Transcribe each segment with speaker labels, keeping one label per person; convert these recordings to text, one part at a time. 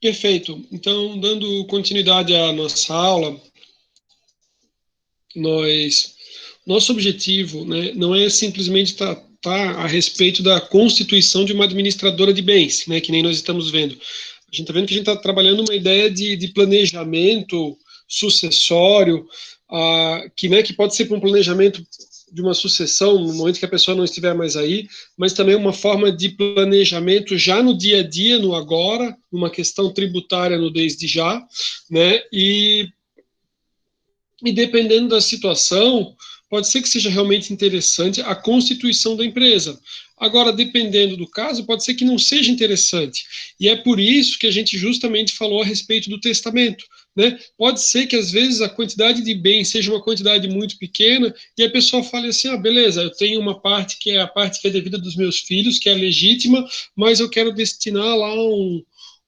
Speaker 1: Perfeito. Então, dando continuidade à nossa aula, nosso objetivo, né, não é simplesmente tratar a respeito da constituição de uma administradora de bens, né, que nem nós estamos vendo. A gente está vendo que a gente está trabalhando uma ideia de planejamento sucessório, que pode ser para um planejamento de uma sucessão no momento que a pessoa não estiver mais aí, mas também uma forma de planejamento já no dia a dia, no agora, uma questão tributária no desde já, né? E dependendo da situação, pode ser que seja realmente interessante a constituição da empresa. Agora, dependendo do caso, pode ser que não seja interessante. E é por isso que a gente justamente falou a respeito do testamento. Né? Pode ser que, às vezes, a quantidade de bens seja uma quantidade muito pequena e a pessoa fale assim, beleza, eu tenho uma parte que é a parte que é devida dos meus filhos, que é legítima, mas eu quero destinar lá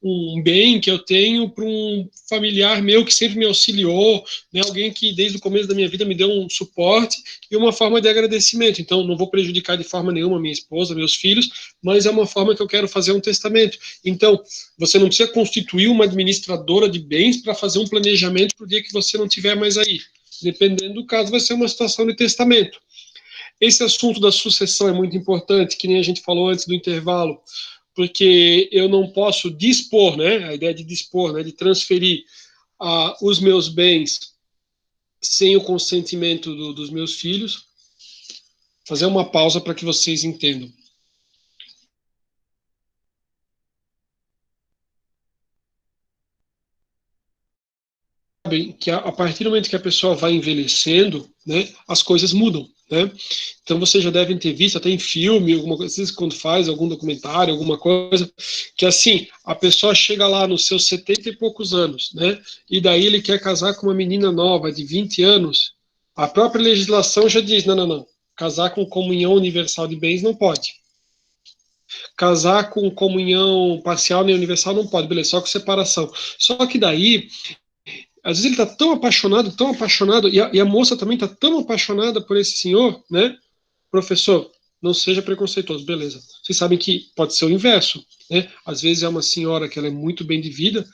Speaker 1: um bem que eu tenho para um familiar meu que sempre me auxiliou, né, alguém que desde o começo da minha vida me deu um suporte e uma forma de agradecimento. Então, não vou prejudicar de forma nenhuma minha esposa, meus filhos, mas é uma forma que eu quero fazer um testamento. Então, você não precisa constituir uma administradora de bens para fazer um planejamento para o dia que você não estiver mais aí. Dependendo do caso, vai ser uma situação de testamento. Esse assunto da sucessão é muito importante, que nem a gente falou antes do intervalo, porque eu não posso dispor, né, a ideia de dispor, né, de transferir os meus bens sem o consentimento dos meus filhos. Fazer uma pausa para que vocês entendam. Bem, que a partir do momento que a pessoa vai envelhecendo, né, as coisas mudam, né? Então vocês já devem ter visto até em filme, alguma coisa, às vezes quando faz algum documentário, alguma coisa, que assim, a pessoa chega lá nos seus 70 e poucos anos, né? E daí ele quer casar com uma menina nova de 20 anos. A própria legislação já diz, não. Casar com comunhão universal de bens não pode. Casar com comunhão parcial nem universal não pode, beleza, só com separação. Só que daí às vezes ele está tão apaixonado, e a moça também está tão apaixonada por esse senhor, né? Professor, não seja preconceituoso, beleza. Vocês sabem que pode ser o inverso, né? Às vezes é uma senhora que ela é muito bem de vida,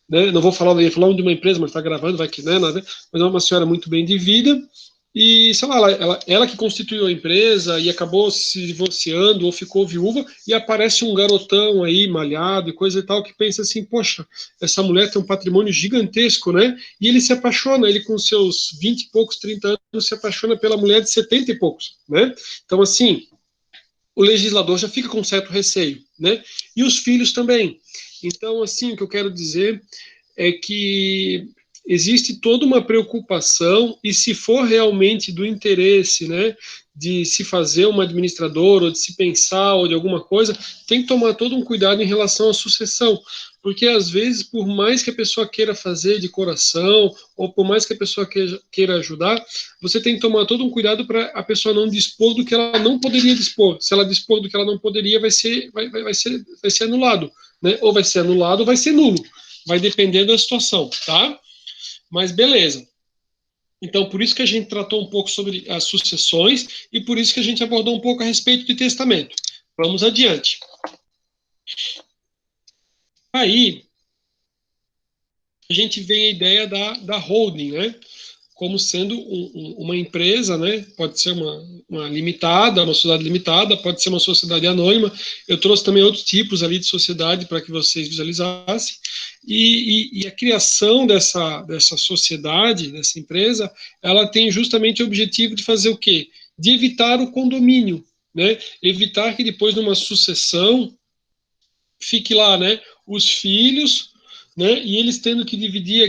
Speaker 1: né? Não vou falar, ia falar de uma empresa, mas está gravando, vai que né, nada, mas é uma senhora muito bem de vida, e, sei lá, ela que constituiu a empresa e acabou se divorciando ou ficou viúva, e aparece um garotão aí, malhado e coisa e tal, que pensa assim, poxa, essa mulher tem um patrimônio gigantesco, né? E ele se apaixona, ele com seus 20 e poucos, 30 anos, se apaixona pela mulher de 70 e poucos, né? Então, assim, o legislador já fica com certo receio, né? E os filhos também. Então, assim, o que eu quero dizer é que existe toda uma preocupação, e se for realmente do interesse, né, de se fazer uma administradora, ou de se pensar, ou de alguma coisa, tem que tomar todo um cuidado em relação à sucessão, porque às vezes, por mais que a pessoa queira fazer de coração, ou por mais que a pessoa queira ajudar, você tem que tomar todo um cuidado para a pessoa não dispor do que ela não poderia dispor. Se ela dispor do que ela não poderia, vai ser anulado, né? Ou vai ser anulado ou vai ser nulo. Vai depender da situação, tá? Mas beleza. Então, por isso que a gente tratou um pouco sobre as sucessões e por isso que a gente abordou um pouco a respeito de testamento. Vamos adiante. Aí, a gente vem a ideia da holding, né? Como sendo uma empresa, né? Pode ser uma limitada, uma sociedade limitada, pode ser uma sociedade anônima. Eu trouxe também outros tipos ali de sociedade para que vocês visualizassem. E a criação dessa sociedade, dessa empresa, ela tem justamente o objetivo de fazer o quê? De evitar o condomínio, né? Evitar que depois, numa sucessão, fique lá, né? Os filhos, né? E eles tendo que dividir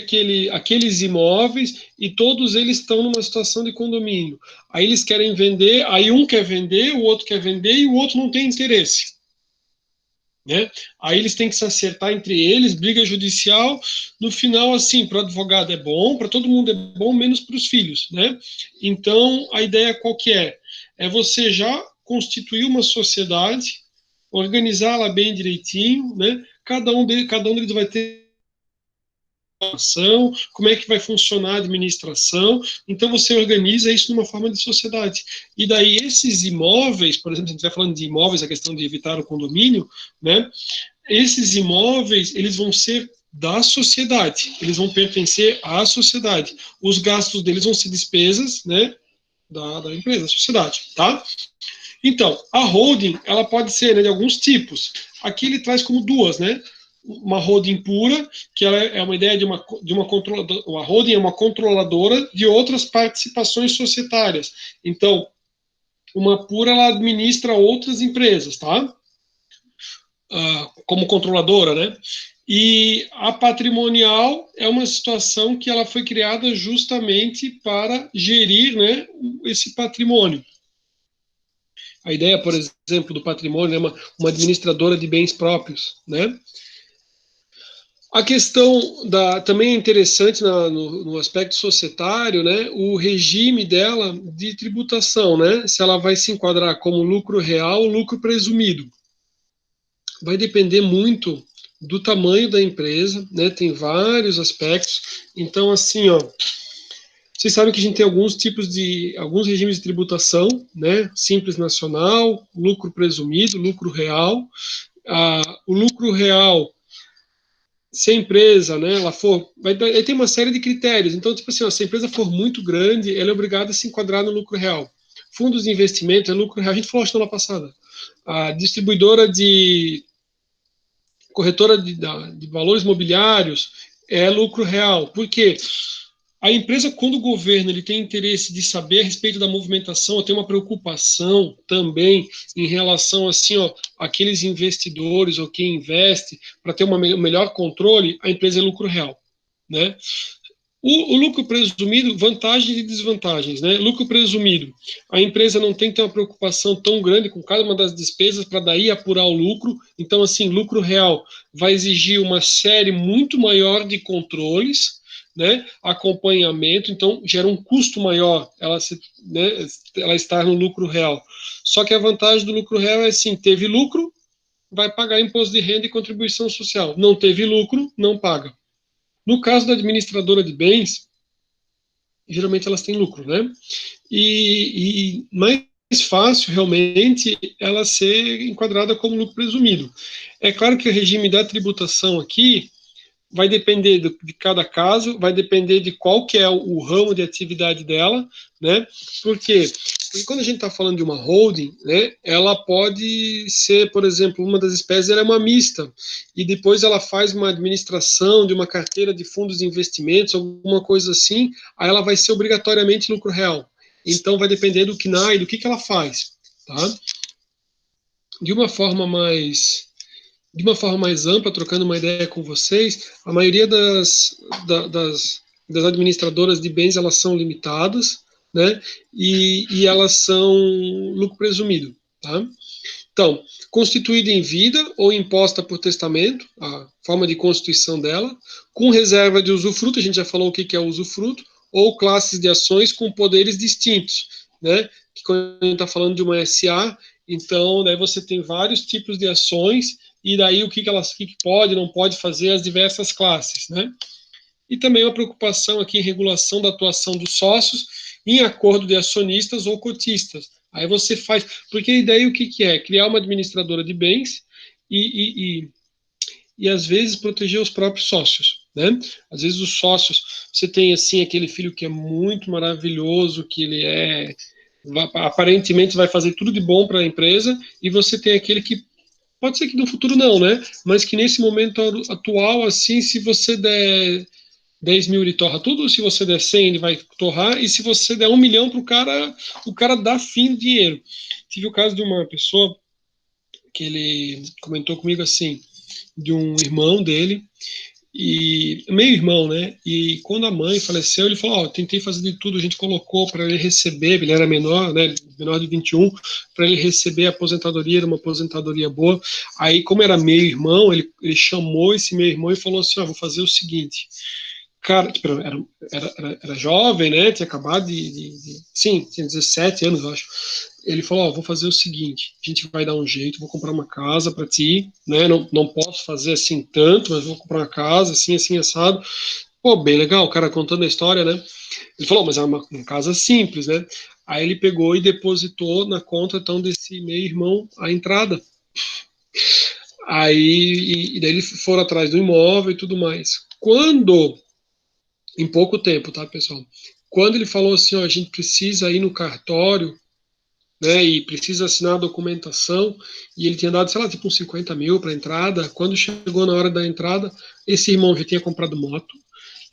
Speaker 1: aqueles imóveis, e todos eles estão numa situação de condomínio. Aí eles querem vender, aí um quer vender, o outro quer vender e o outro não tem interesse. Né? Aí eles têm que se acertar entre eles, briga judicial. No final, assim, para o advogado é bom, para todo mundo é bom, menos para os filhos. Né? Então, a ideia qual que é? É você já constituir uma sociedade, organizá-la bem direitinho, né? Cada um deles vai ter como é que vai funcionar a administração. Então você organiza isso numa forma de sociedade. E daí esses imóveis, por exemplo, se a gente estiver falando de imóveis, a questão de evitar o condomínio, né? Esses imóveis, eles vão ser da sociedade, eles vão pertencer à sociedade. Os gastos deles vão ser despesas, né, da empresa, da sociedade, tá? Então, a holding, ela pode ser, né, de alguns tipos. Aqui ele traz como duas, né? Uma holding pura, que ela é uma ideia de uma controladora, a holding é uma controladora de outras participações societárias. Então, uma pura, ela administra outras empresas, tá? Como controladora, né? E a patrimonial é uma situação que ela foi criada justamente para gerir, né, esse patrimônio. A ideia, por exemplo, do patrimônio é uma administradora de bens próprios, né? A questão também é interessante no aspecto societário, né? O regime dela de tributação, né? Se ela vai se enquadrar como lucro real ou lucro presumido. Vai depender muito do tamanho da empresa, né? Tem vários aspectos. Então, assim, ó, vocês sabem que a gente tem alguns regimes de tributação, né? Simples nacional, lucro presumido, lucro real. O lucro real, se a empresa, né, ela for, vai ter uma série de critérios. Então, tipo assim, ó, se a empresa for muito grande, ela é obrigada a se enquadrar no lucro real. Fundos de investimento é lucro real. A gente falou isso na semana passada. A distribuidora corretora de valores mobiliários é lucro real. Por quê? A empresa, quando o governo ele tem interesse de saber a respeito da movimentação, tem uma preocupação também em relação assim, ó, aqueles investidores ou quem investe para ter um melhor controle, a empresa é lucro real, né? O lucro presumido, vantagens e desvantagens, né? Lucro presumido, a empresa não tem que ter uma preocupação tão grande com cada uma das despesas para daí apurar o lucro. Então, assim, lucro real vai exigir uma série muito maior de controles, né? Acompanhamento, então gera um custo maior né, ela estar no lucro real. Só que a vantagem do lucro real é assim, teve lucro, vai pagar imposto de renda e contribuição social. Não teve lucro, não paga. No caso da administradora de bens, geralmente elas têm lucro, né? E mais fácil, realmente, ela ser enquadrada como lucro presumido. É claro que o regime da tributação aqui vai depender de cada caso, vai depender de qual que é o ramo de atividade dela, né? Por quê? Porque quando a gente está falando de uma holding, né, ela pode ser, por exemplo, uma das espécies ela é uma mista, e depois ela faz uma administração de uma carteira de fundos de investimentos, alguma coisa assim, aí ela vai ser obrigatoriamente lucro real. Então vai depender do CNAE, do que ela faz, tá? De uma forma mais ampla, trocando uma ideia com vocês, a maioria das administradoras de bens, elas são limitadas, né, e elas são lucro presumido, tá? Então, constituída em vida ou imposta por testamento, a forma de constituição dela, com reserva de usufruto, a gente já falou o que é o usufruto, ou classes de ações com poderes distintos, né, que quando a gente está falando de uma SA, então, daí você tem vários tipos de ações, e daí o que pode, não pode fazer as diversas classes, né? E também uma preocupação aqui em regulação da atuação dos sócios em acordo de acionistas ou cotistas. Aí você faz, porque daí o que é? Criar uma administradora de bens e às vezes proteger os próprios sócios, né? Às vezes os sócios, você tem assim aquele filho que é muito maravilhoso, que ele aparentemente vai fazer tudo de bom para a empresa, e você tem aquele que pode ser que no futuro não, né? Mas que nesse momento atual, assim, se você der 10 mil, ele torra tudo, se você der 100, ele vai torrar, e se você der 1 milhão para o cara dá fim do dinheiro. Tive o caso de uma pessoa que ele comentou comigo assim, de um irmão dele, e meio irmão, né? E quando a mãe faleceu, ele falou: Ó, tentei fazer de tudo, a gente colocou para ele receber, ele era menor, né? Menor de 21, para ele receber a aposentadoria, era uma aposentadoria boa. Aí, como era meio irmão, ele chamou esse meio irmão e falou assim: Ó, vou fazer o seguinte. Cara, tipo, era jovem, né? Tinha acabado sim, tinha 17 anos, eu acho. Ele falou: Ó, vou fazer o seguinte, a gente vai dar um jeito, vou comprar uma casa para ti, né? Não posso fazer assim tanto, mas vou comprar uma casa, assim, assim, assado. Pô, bem legal, o cara contando a história, né? Ele falou: Mas é uma casa simples, né? Aí ele pegou e depositou na conta, então, desse meio-irmão a entrada. Aí, e daí eles foram atrás do imóvel e tudo mais. Quando, em pouco tempo, tá, pessoal? Quando ele falou assim, ó, a gente precisa ir no cartório, né, e precisa assinar a documentação, e ele tinha dado, sei lá, tipo uns 50 mil para entrada. Quando chegou na hora da entrada, esse irmão já tinha comprado moto,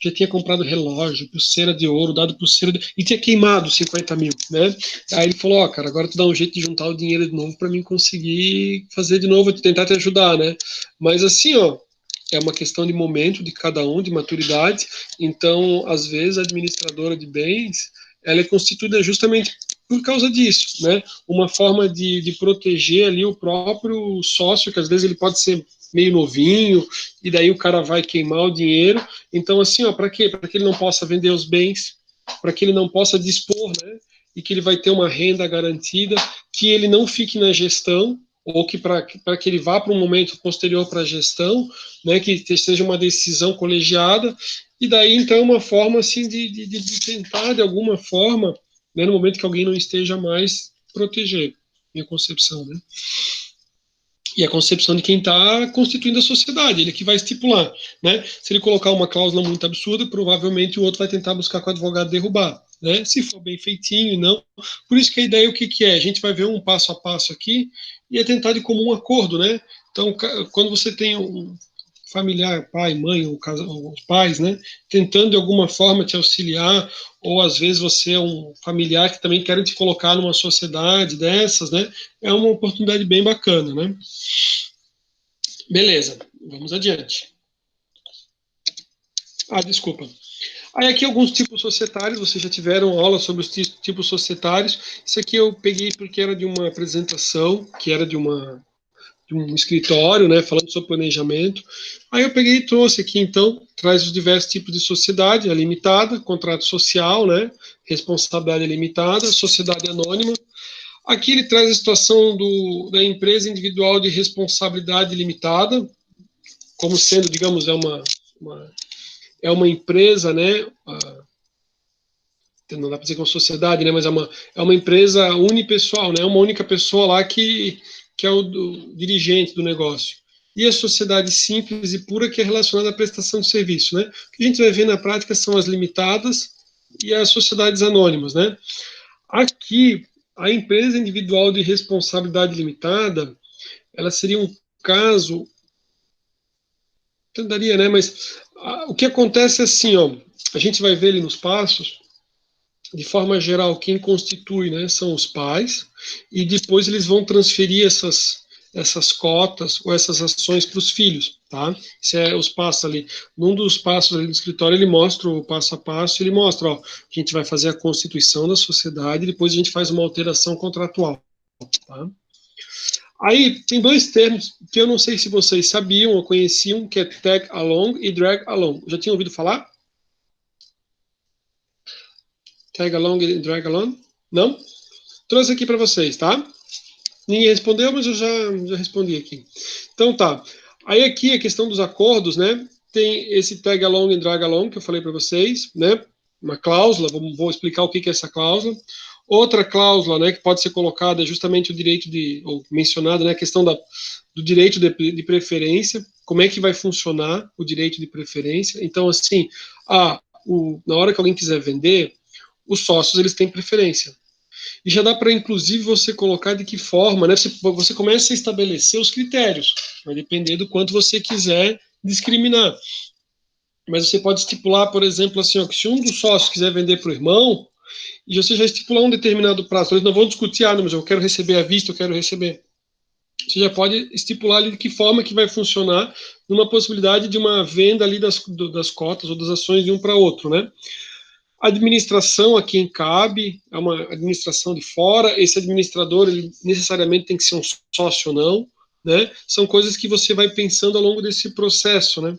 Speaker 1: já tinha comprado relógio, pulseira de ouro, dado pulseira e tinha queimado 50 mil, né? Aí ele falou, ó, cara, agora tu dá um jeito de juntar o dinheiro de novo para mim conseguir fazer de novo, tentar te ajudar, né? Mas assim, ó, é uma questão de momento de cada um, de maturidade. Então, às vezes, a administradora de bens, ela é constituída justamente por causa disso, né? Uma forma de proteger ali o próprio sócio, que às vezes ele pode ser meio novinho, e daí o cara vai queimar o dinheiro. Então, assim, ó, para quê? Para que ele não possa vender os bens, para que ele não possa dispor, né? E que ele vai ter uma renda garantida, que ele não fique na gestão, ou que para que ele vá para um momento posterior para a gestão, né, que seja uma decisão colegiada, e daí então uma forma assim de tentar de alguma forma, né, no momento que alguém não esteja mais, proteger, minha concepção, né? E a concepção de quem está constituindo a sociedade, ele que vai estipular, né? Se ele colocar uma cláusula muito absurda, provavelmente o outro vai tentar buscar com o advogado derrubar, né? Se for bem feitinho e não. Por isso que a ideia o que é? A gente vai ver um passo a passo aqui e é tentar de comum acordo, né? Então, quando você tem um familiar, pai, mãe, ou os pais, né, tentando de alguma forma te auxiliar, ou às vezes você é um familiar que também quer te colocar numa sociedade dessas, né, é uma oportunidade bem bacana, né. Beleza, vamos adiante. Ah, desculpa. Aí aqui alguns tipos societários, vocês já tiveram aula sobre os tipos societários. Isso aqui eu peguei porque era de uma apresentação, que era de um escritório, né, falando sobre planejamento. Aí eu peguei e trouxe aqui, então, traz os diversos tipos de sociedade, a limitada, contrato social, né, responsabilidade limitada, sociedade anônima. Aqui ele traz a situação da empresa individual de responsabilidade limitada, como sendo, digamos, é uma empresa, né, não dá para dizer que é uma sociedade, né, mas é uma empresa unipessoal, né, uma única pessoa lá que é o dirigente do negócio. E a sociedade simples e pura, que é relacionada à prestação de serviço, né? O que a gente vai ver na prática são as limitadas e as sociedades anônimas, né? Aqui, a empresa individual de responsabilidade limitada, ela seria um caso, daria, né? Mas o que acontece é assim, ó, a gente vai ver ali nos passos, de forma geral, quem constitui, né, são os pais, e depois eles vão transferir essas cotas ou essas ações para os filhos, tá? Isso é os passos ali. Num dos passos ali do escritório, ele mostra o passo a passo, ele mostra, ó, a gente vai fazer a constituição da sociedade, depois a gente faz uma alteração contratual, tá? Aí tem dois termos que eu não sei se vocês sabiam ou conheciam, que é tag along e drag along. Já tinham ouvido falar? Tag along e drag along? Não? Trouxe aqui para vocês, tá? Ninguém respondeu, mas eu já respondi aqui. Então tá. Aí aqui a questão dos acordos, né? Tem esse tag along e drag along que eu falei para vocês, né? Uma cláusula, vou explicar o que é essa cláusula. Outra cláusula, né, que pode ser colocada é justamente o direito ou mencionada, né, a questão do direito de preferência, como é que vai funcionar o direito de preferência. Então, assim, na hora que alguém quiser vender, os sócios eles têm preferência. E já dá para, inclusive, você colocar de que forma, né? Você começa a estabelecer os critérios, vai depender do quanto você quiser discriminar. Mas você pode estipular, por exemplo, assim, ó, que se um dos sócios quiser vender para o irmão, e você já estipular um determinado prazo, eles não vão discutir, não, mas eu quero receber à vista, eu quero receber. Você já pode estipular ali de que forma que vai funcionar numa possibilidade de uma venda ali das cotas ou das ações de um para outro, né? A administração a quem cabe é uma administração de fora, esse administrador ele necessariamente tem que ser um sócio ou não, né? São coisas que você vai pensando ao longo desse processo, né?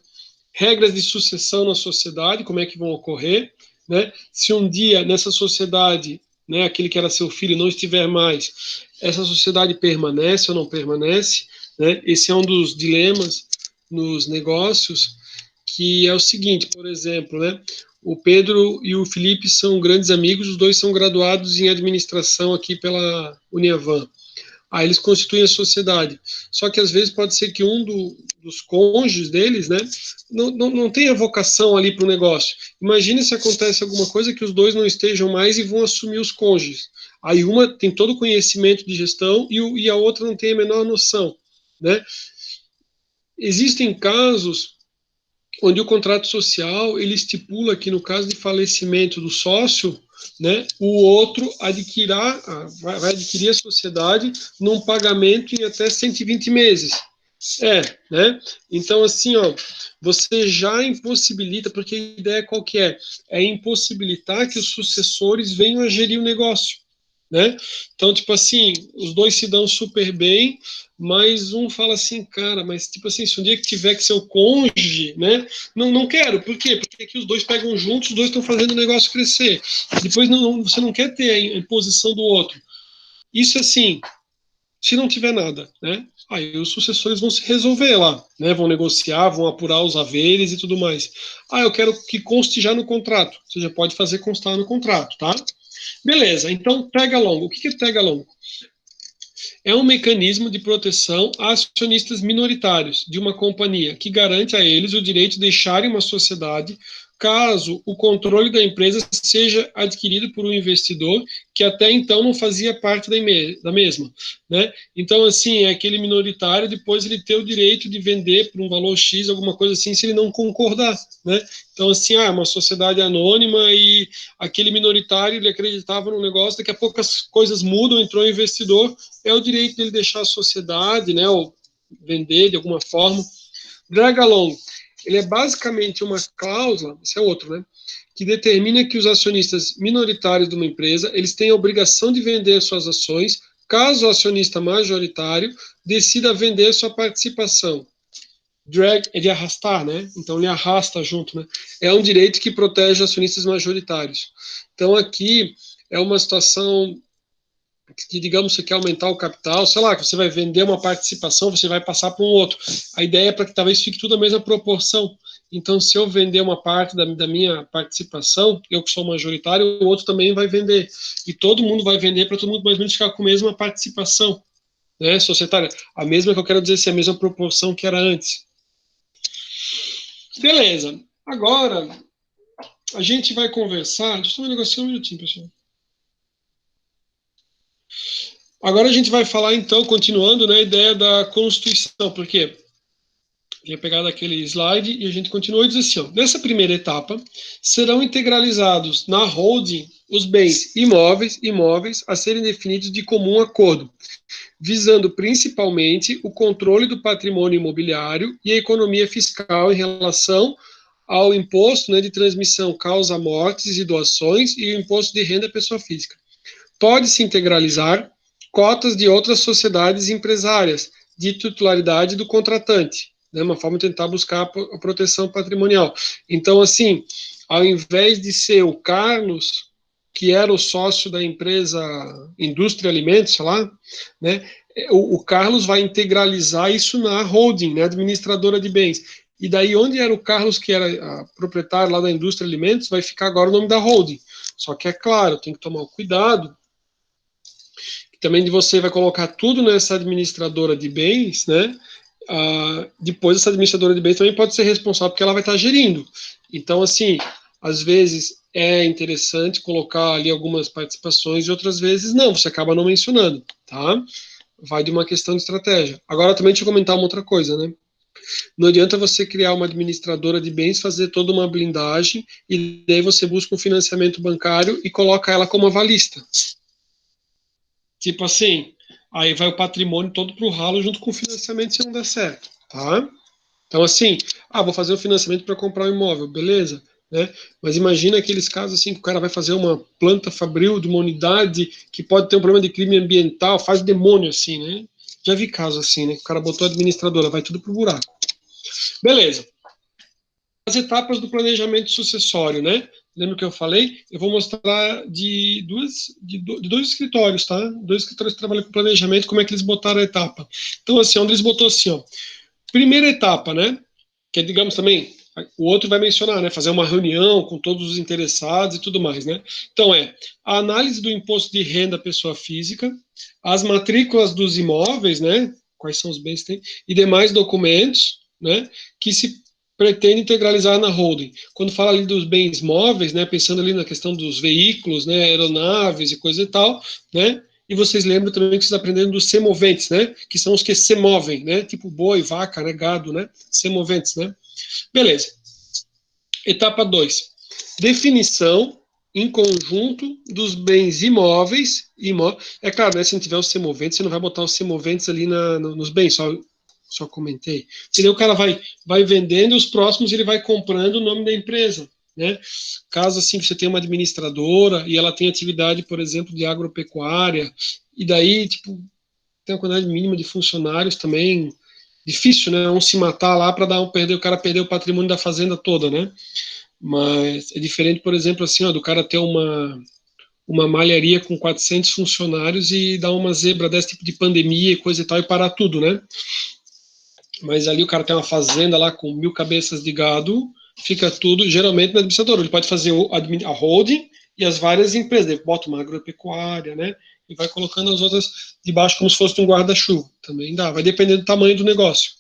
Speaker 1: Regras de sucessão na sociedade, como é que vão ocorrer, né? Se um dia nessa sociedade, né, aquele que era seu filho não estiver mais, essa sociedade permanece ou não permanece, né? Esse é um dos dilemas nos negócios, que é o seguinte, por exemplo, né? O Pedro e o Felipe são grandes amigos, os dois são graduados em administração aqui pela Uniavan. Aí eles constituem a sociedade. Só que às vezes pode ser que um dos cônjuges deles, né, não tenha vocação ali para o negócio. Imagine se acontece alguma coisa que os dois não estejam mais e vão assumir os cônjuges. Aí uma tem todo o conhecimento de gestão e a outra não tem a menor noção, né? Existem casos onde o contrato social ele estipula que no caso de falecimento do sócio, né, o outro vai adquirir a sociedade num pagamento em até 120 meses. Né? Então, assim, ó, você já impossibilita, porque a ideia qual que é? É impossibilitar que os sucessores venham a gerir o negócio, né? Então, tipo assim, os dois se dão super bem, mas um fala assim, cara, mas tipo assim, se um dia que tiver que ser o cônjuge, né? Não quero, por quê? Porque aqui os dois pegam juntos, os dois estão fazendo o negócio crescer. Depois você não quer ter a imposição do outro. Isso assim, se não tiver nada, né? Aí os sucessores vão se resolver lá, né? Vão negociar, vão apurar os haveres e tudo mais. Ah, eu quero que conste já no contrato. Você já pode fazer constar no contrato, tá? Beleza, então tag-along. O que é tag-along? É um mecanismo de proteção a acionistas minoritários de uma companhia que garante a eles o direito de deixarem uma sociedade caso o controle da empresa seja adquirido por um investidor que até então não fazia parte da mesma, né? Então, assim, é aquele minoritário, depois ele ter o direito de vender por um valor X, alguma coisa assim, se ele não concordar, né? Então, assim, uma sociedade anônima e aquele minoritário, ele acreditava no negócio, daqui a pouco as coisas mudam, entrou um investidor, é o direito dele deixar a sociedade, né, ou vender de alguma forma. Drag along, ele é basicamente uma cláusula, esse é outro, né, que determina que os acionistas minoritários de uma empresa, eles têm a obrigação de vender suas ações, caso o acionista majoritário decida vender sua participação. Drag é de arrastar, né? Então ele arrasta junto, né? É um direito que protege acionistas majoritários. Então aqui é uma situação que, digamos, você quer aumentar o capital, sei lá, que você vai vender uma participação, você vai passar para um outro. A ideia é para que talvez fique tudo a mesma proporção. Então, se eu vender uma parte da minha participação, eu que sou majoritário, o outro também vai vender. E todo mundo vai vender para todo mundo mais ou menos ficar com a mesma participação, né, societária. A mesma que eu quero dizer, se é a mesma proporção que era antes. Beleza. Agora, a gente vai conversar. Deixa eu só um negocinho, um minutinho, pessoal. Agora a gente vai falar, então, continuando, né, a ideia da Constituição, porque eu ia pegar daquele slide e a gente continua e diz assim, ó, nessa primeira etapa, serão integralizados na holding os bens imóveis a serem definidos de comum acordo, visando principalmente o controle do patrimônio imobiliário e a economia fiscal em relação ao imposto, né, de transmissão causa-mortes e doações e o imposto de renda à pessoa física. Pode-se integralizar cotas de outras sociedades empresárias de titularidade do contratante, né, uma forma de tentar buscar a proteção patrimonial. Então, assim, ao invés de ser o Carlos, que era o sócio da empresa Indústria Alimentos, sei lá, né, o Carlos vai integralizar isso na holding, né, administradora de bens. E daí, onde era o Carlos, que era proprietário lá da Indústria Alimentos, vai ficar agora o nome da holding. Só que, é claro, tem que tomar cuidado, também de você vai colocar tudo nessa administradora de bens, né? Depois essa administradora de bens também pode ser responsável porque ela vai estar gerindo. Então, assim, às vezes é interessante colocar ali algumas participações e outras vezes não, você acaba não mencionando, tá? Vai de uma questão de estratégia. Agora também deixa eu comentar uma outra coisa, né? Não adianta você criar uma administradora de bens, fazer toda uma blindagem e daí você busca um financiamento bancário e coloca ela como avalista. Tipo assim, aí vai o patrimônio todo pro ralo junto com o financiamento se não der certo, tá? Então, assim, vou fazer o financiamento para comprar um imóvel, beleza, né? Mas imagina aqueles casos assim que o cara vai fazer uma planta fabril de uma unidade que pode ter um problema de crime ambiental, faz demônio assim, né? Já vi casos assim, né? Que o cara botou a administradora, vai tudo pro buraco. Beleza. As etapas do planejamento sucessório, né? Lembra que eu falei? Eu vou mostrar de dois escritórios, tá? Dois escritórios que trabalham com planejamento, como é que eles botaram a etapa. Então, assim, onde eles botou assim, ó. Primeira etapa, né? Que é, digamos também, O outro vai mencionar, né, fazer uma reunião com todos os interessados e tudo mais, né? Então a análise do imposto de renda pessoa física, as matrículas dos imóveis, né, quais são os bens que tem, e demais documentos, né, que se pretende integralizar na holding. Quando fala ali dos bens móveis, né, pensando ali na questão dos veículos, né, aeronaves e coisa e tal, né, e vocês lembram também que vocês aprenderam dos semoventes, né, que são os que se movem, né, tipo boi, vaca, né, gado, né, semoventes, né. Beleza. Etapa 2. Definição em conjunto dos bens imóveis. É claro, né, se não tiver os semoventes, você não vai botar os semoventes ali nos bens, só comentei. Entendeu? O cara vai vendendo e os próximos ele vai comprando o nome da empresa. Né? Caso assim você tenha uma administradora e ela tem atividade, por exemplo, de agropecuária, e daí, tipo, tem uma quantidade mínima de funcionários também, difícil, né? Um se matar lá para o cara perder o patrimônio da fazenda toda, né? Mas é diferente, por exemplo, assim, ó, do cara ter uma malharia com 400 funcionários e dar uma zebra desse tipo de pandemia e coisa e tal e parar tudo, né? Mas ali o cara tem uma fazenda lá com 1.000 cabeças de gado, fica tudo geralmente no administrador. Ele pode fazer a holding e as várias empresas. Ele bota uma agropecuária, né? E vai colocando as outras debaixo como se fosse um guarda-chuva. Também dá, vai depender do tamanho do negócio.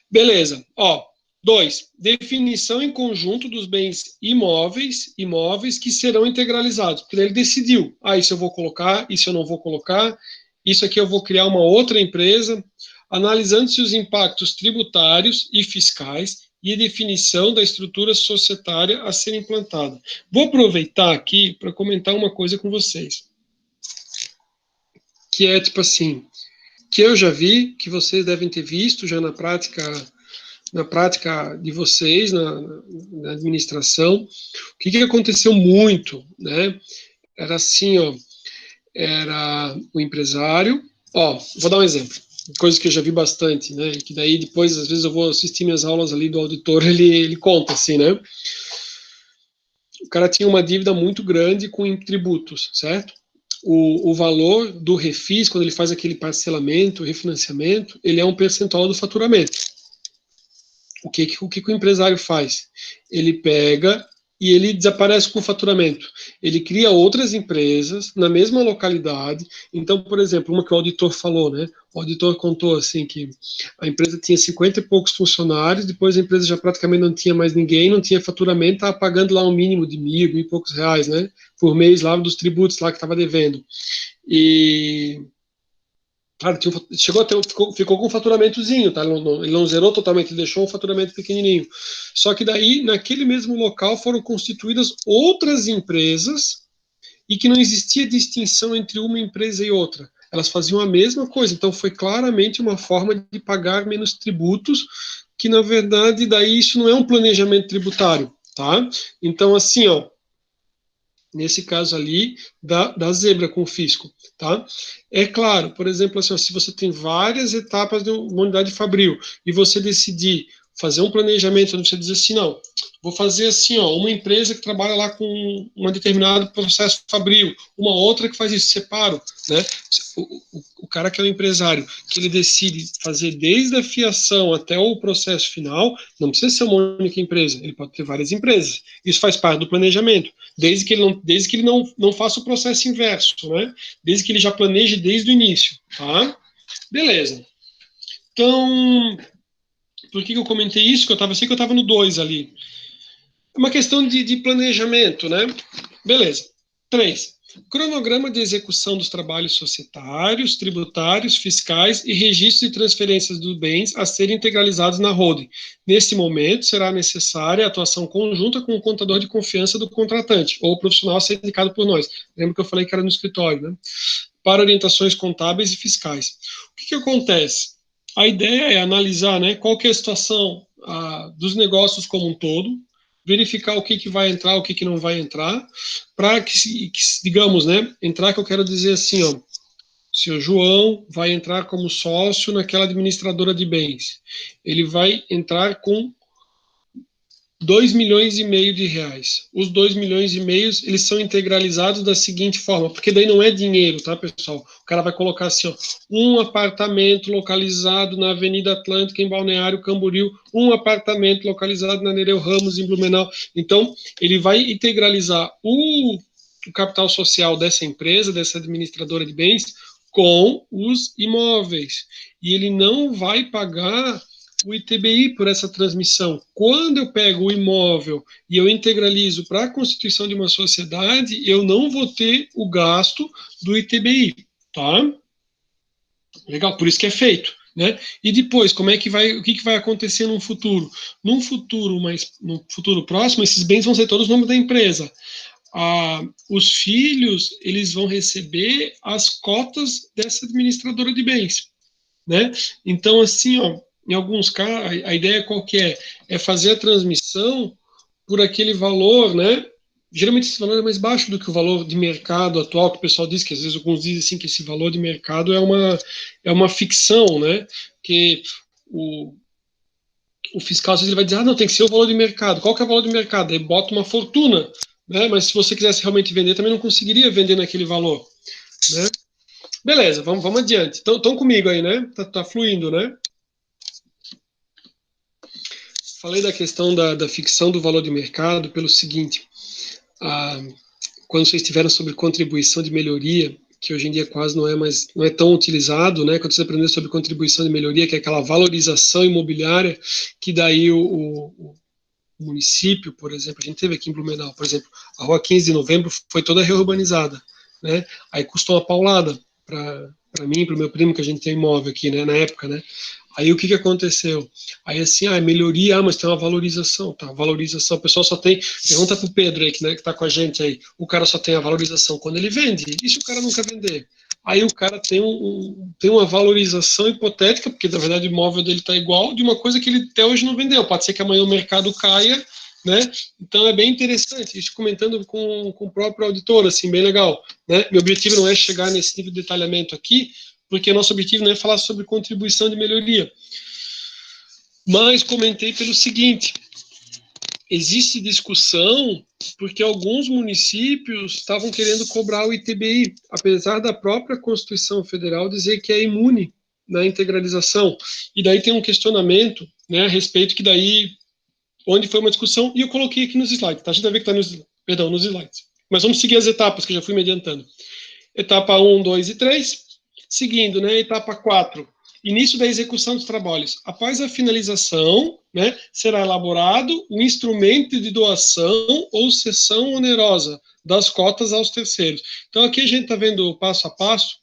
Speaker 1: Beleza. Ó, 2. Definição em conjunto dos bens imóveis que serão integralizados. Porque ele decidiu, isso eu vou colocar, isso eu não vou colocar, isso aqui eu vou criar uma outra empresa, analisando-se os impactos tributários e fiscais e a definição da estrutura societária a ser implantada. Vou aproveitar aqui para comentar uma coisa com vocês, que é tipo assim, que eu já vi, que vocês devem ter visto já na prática de vocês, na administração. O que aconteceu muito, né? Era assim, ó, era o empresário, vou dar um exemplo, coisa que eu já vi bastante, né, e que daí depois, às vezes, eu vou assistir minhas aulas ali do auditor, ele conta assim, né, o cara tinha uma dívida muito grande com tributos, certo? O valor do refis, quando ele faz aquele parcelamento, refinanciamento, ele é um percentual do faturamento. O que o empresário faz? Ele pega e ele desaparece com o faturamento. Ele cria outras empresas na mesma localidade. Então, por exemplo, uma que o auditor falou, né? O auditor contou assim que a empresa tinha 50 e poucos funcionários, depois a empresa já praticamente não tinha mais ninguém, não tinha faturamento, estava pagando lá um mínimo de 1.000 e poucos reais, né? Por mês lá dos tributos lá que estava devendo. E claro, chegou até, ficou com um faturamentozinho, tá? Ele não zerou totalmente, ele deixou um faturamento pequenininho. Só que daí, naquele mesmo local, foram constituídas outras empresas e que não existia distinção entre uma empresa e outra. Elas faziam a mesma coisa, então foi claramente uma forma de pagar menos tributos, que na verdade daí isso não é um planejamento tributário, tá? Então assim, ó, nesse caso ali, da zebra com o fisco, tá? É claro, por exemplo, assim, se você tem várias etapas de uma unidade fabril e você decidir fazer um planejamento onde você diz assim, não, vou fazer assim, ó, uma empresa que trabalha lá com um determinado processo fabril, uma outra que faz isso, separo, né? O cara que é o empresário, que ele decide fazer desde a fiação até o processo final, não precisa ser uma única empresa, ele pode ter várias empresas. Isso faz parte do planejamento, desde que ele não faça o processo inverso, né? Desde que ele já planeje desde o início, tá? Beleza. Então, por que eu comentei isso? Que eu sei que eu estava no 2 ali. É uma questão de planejamento, né? Beleza. 3. Cronograma de execução dos trabalhos societários, tributários, fiscais e registros de transferências dos bens a serem integralizados na holding. Nesse momento, será necessária a atuação conjunta com o contador de confiança do contratante, ou o profissional a ser indicado por nós. Lembra que eu falei que era no escritório, né? Para orientações contábeis e fiscais. O que acontece? A ideia é analisar, né, qual que é a situação dos negócios como um todo, verificar o que vai entrar, o que não vai entrar, para que, digamos, né, entrar que eu quero dizer assim, ó, o senhor João vai entrar como sócio naquela administradora de bens. Ele vai entrar com R$ 2,5 milhões. Os 2,5 milhões, eles são integralizados da seguinte forma, porque daí não é dinheiro, tá, pessoal? O cara vai colocar assim, ó, um apartamento localizado na Avenida Atlântica, em Balneário Camboriú, um apartamento localizado na Nereu Ramos, em Blumenau. Então, ele vai integralizar o capital social dessa empresa, dessa administradora de bens, com os imóveis. E ele não vai pagar o ITBI por essa transmissão. Quando eu pego o imóvel e eu integralizo para a constituição de uma sociedade, eu não vou ter o gasto do ITBI, tá? Legal, por isso que é feito, né? E depois, como é que vai, o que vai acontecer num futuro? Num futuro próximo, esses bens vão ser todos no nome da empresa. Os filhos, eles vão receber as cotas dessa administradora de bens, né? Então, assim, ó, em alguns casos, a ideia qual que é? É fazer a transmissão por aquele valor, né? Geralmente esse valor é mais baixo do que o valor de mercado atual, que o pessoal diz, que às vezes alguns dizem assim, que esse valor de mercado é uma ficção, né? Que o fiscal às vezes ele vai dizer, não, tem que ser o valor de mercado. Qual que é o valor de mercado? Aí bota uma fortuna, né? Mas se você quisesse realmente vender, também não conseguiria vender naquele valor, né? Beleza, vamos adiante. Estão comigo aí, né? Tá fluindo, né? Falei da questão da ficção do valor de mercado pelo seguinte, quando vocês estiveram sobre contribuição de melhoria, que hoje em dia quase não é tão utilizado, né? Quando vocês aprenderam sobre contribuição de melhoria, que é aquela valorização imobiliária, que daí o município, por exemplo, a gente teve aqui em Blumenau, por exemplo, a rua 15 de novembro foi toda reurbanizada, né? Aí custou uma paulada para mim, para o meu primo, que a gente tem imóvel aqui, né, na época, né? Aí o que aconteceu? Aí assim, melhoria, mas tem uma valorização, tá? Valorização, o pessoal só tem, pergunta pro Pedro aí, né, que tá com a gente aí, o cara só tem a valorização quando ele vende, e se o cara nunca vender? Aí o cara tem uma valorização hipotética, porque na verdade o imóvel dele está igual, de uma coisa que ele até hoje não vendeu. Pode ser que amanhã o mercado caia, né? Então é bem interessante, isso comentando com o próprio auditor, assim, bem legal, né? Meu objetivo não é chegar nesse nível de detalhamento aqui, porque nosso objetivo não é falar sobre contribuição de melhoria. Mas comentei pelo seguinte, existe discussão porque alguns municípios estavam querendo cobrar o ITBI, apesar da própria Constituição Federal dizer que é imune na integralização. E daí tem um questionamento, né, a respeito que daí, onde foi uma discussão, e eu coloquei aqui nos slides, tá? A gente vai ver que está nos slides. Mas vamos seguir as etapas, que eu já fui me adiantando. Etapa 1, 2 e 3, seguindo, né, etapa 4, início da execução dos trabalhos. Após a finalização, né, será elaborado o instrumento de doação ou cessão onerosa das cotas aos terceiros. Então, aqui a gente está vendo passo a passo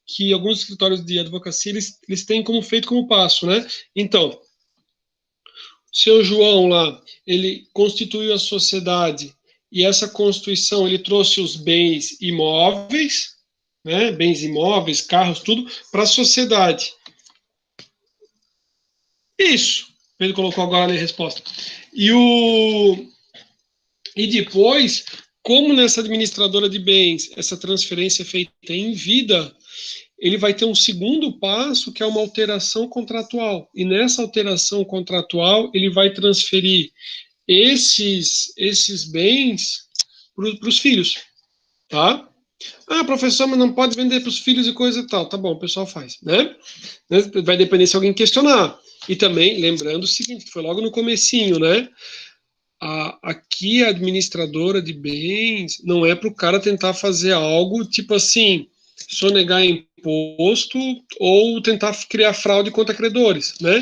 Speaker 1: que alguns escritórios de advocacia, eles têm como feito como passo, né? Então, o seu João lá, ele constituiu a sociedade e essa constituição, ele trouxe os bens imóveis, né, bens imóveis, carros, tudo, para a sociedade. Isso. Pedro colocou agora a resposta. E depois, como nessa administradora de bens, essa transferência é feita em vida, ele vai ter um segundo passo, que é uma alteração contratual. E nessa alteração contratual, ele vai transferir esses bens para os filhos, tá? Professor, mas não pode vender para os filhos e coisa e tal. Tá bom, o pessoal faz, né? Vai depender se alguém questionar. E também, lembrando o seguinte, que foi logo no comecinho, né? Aqui a administradora de bens não é para o cara tentar fazer algo tipo assim, sonegar imposto ou tentar criar fraude contra credores, né?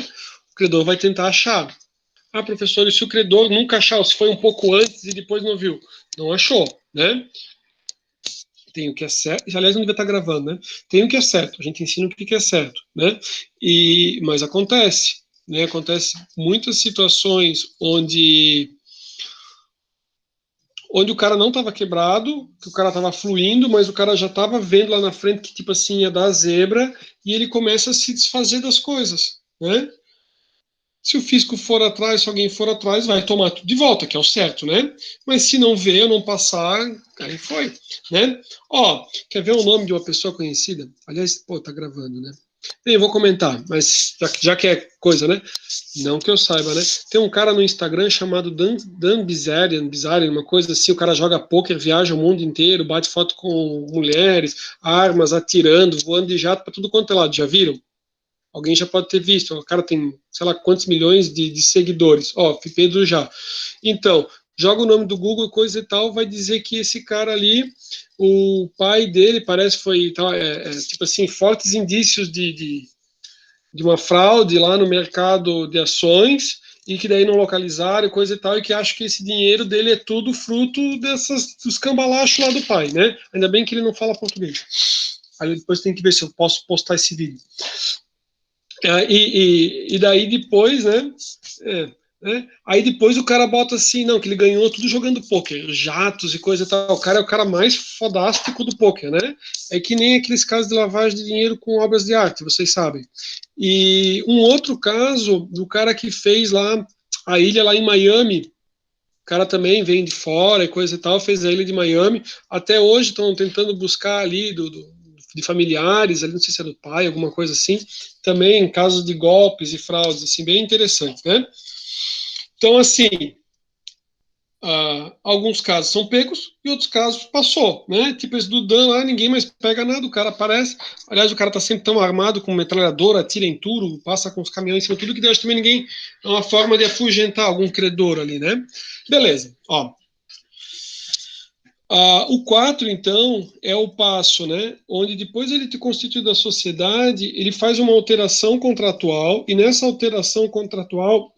Speaker 1: O credor vai tentar achar. Professor, e se o credor nunca achar, se foi um pouco antes e depois não viu? Não achou, né? Tem o que é certo, aliás, não devia estar gravando, né? Tem o que é certo, a gente ensina o que é certo, né? Mas acontece, né? Acontece muitas situações onde o cara não estava quebrado, que o cara estava fluindo, mas o cara já estava vendo lá na frente que, tipo assim, ia dar zebra, e ele começa a se desfazer das coisas, né? Se o fisco for atrás, se alguém for atrás, vai tomar tudo de volta, que é o certo, né? Mas se não ver, não passar, aí foi, né? Quer ver o nome de uma pessoa conhecida? Aliás, tá gravando, né? Eu vou comentar, mas já que é coisa, né? Não que eu saiba, né? Tem um cara no Instagram chamado Dan Bilzerian, uma coisa assim, o cara joga pôquer, viaja o mundo inteiro, bate foto com mulheres, armas, atirando, voando de jato para tudo quanto é lado, já viram? Alguém já pode ter visto, o cara tem, sei lá, quantos milhões de seguidores. Ó, Pedro já. Então, joga o nome do Google, coisa e tal, vai dizer que esse cara ali, o pai dele parece foi, tá, tipo assim, fortes indícios de uma fraude lá no mercado de ações, e que daí não localizaram, coisa e tal, e que acho que esse dinheiro dele é tudo fruto dos cambalachos lá do pai, né? Ainda bem que ele não fala português. Aí depois tem que ver se eu posso postar esse vídeo. E daí depois, né? Aí depois o cara bota assim, não, que ele ganhou tudo jogando pôquer, jatos e coisa e tal. O cara é o cara mais fodástico do pôquer, né? É que nem aqueles casos de lavagem de dinheiro com obras de arte, vocês sabem. E um outro caso do cara que fez lá a ilha lá em Miami, o cara também vem de fora e coisa e tal, fez a ilha de Miami. Até hoje estão tentando buscar ali de familiares, ali não sei se é do pai, alguma coisa assim. Também casos de golpes e fraudes, assim, bem interessante, né? Então, assim, alguns casos são pegos e outros casos passou, né? Tipo esse do Dan lá, ninguém mais pega nada, o cara aparece. Aliás, o cara tá sempre tão armado com metralhadora, atira em tudo, passa com os caminhões em cima, tudo que Deus também ninguém. É uma forma de afugentar algum credor ali, né? Beleza, ó. O 4, então, é o passo, né? Onde depois ele te constitui da sociedade, ele faz uma alteração contratual, e nessa alteração contratual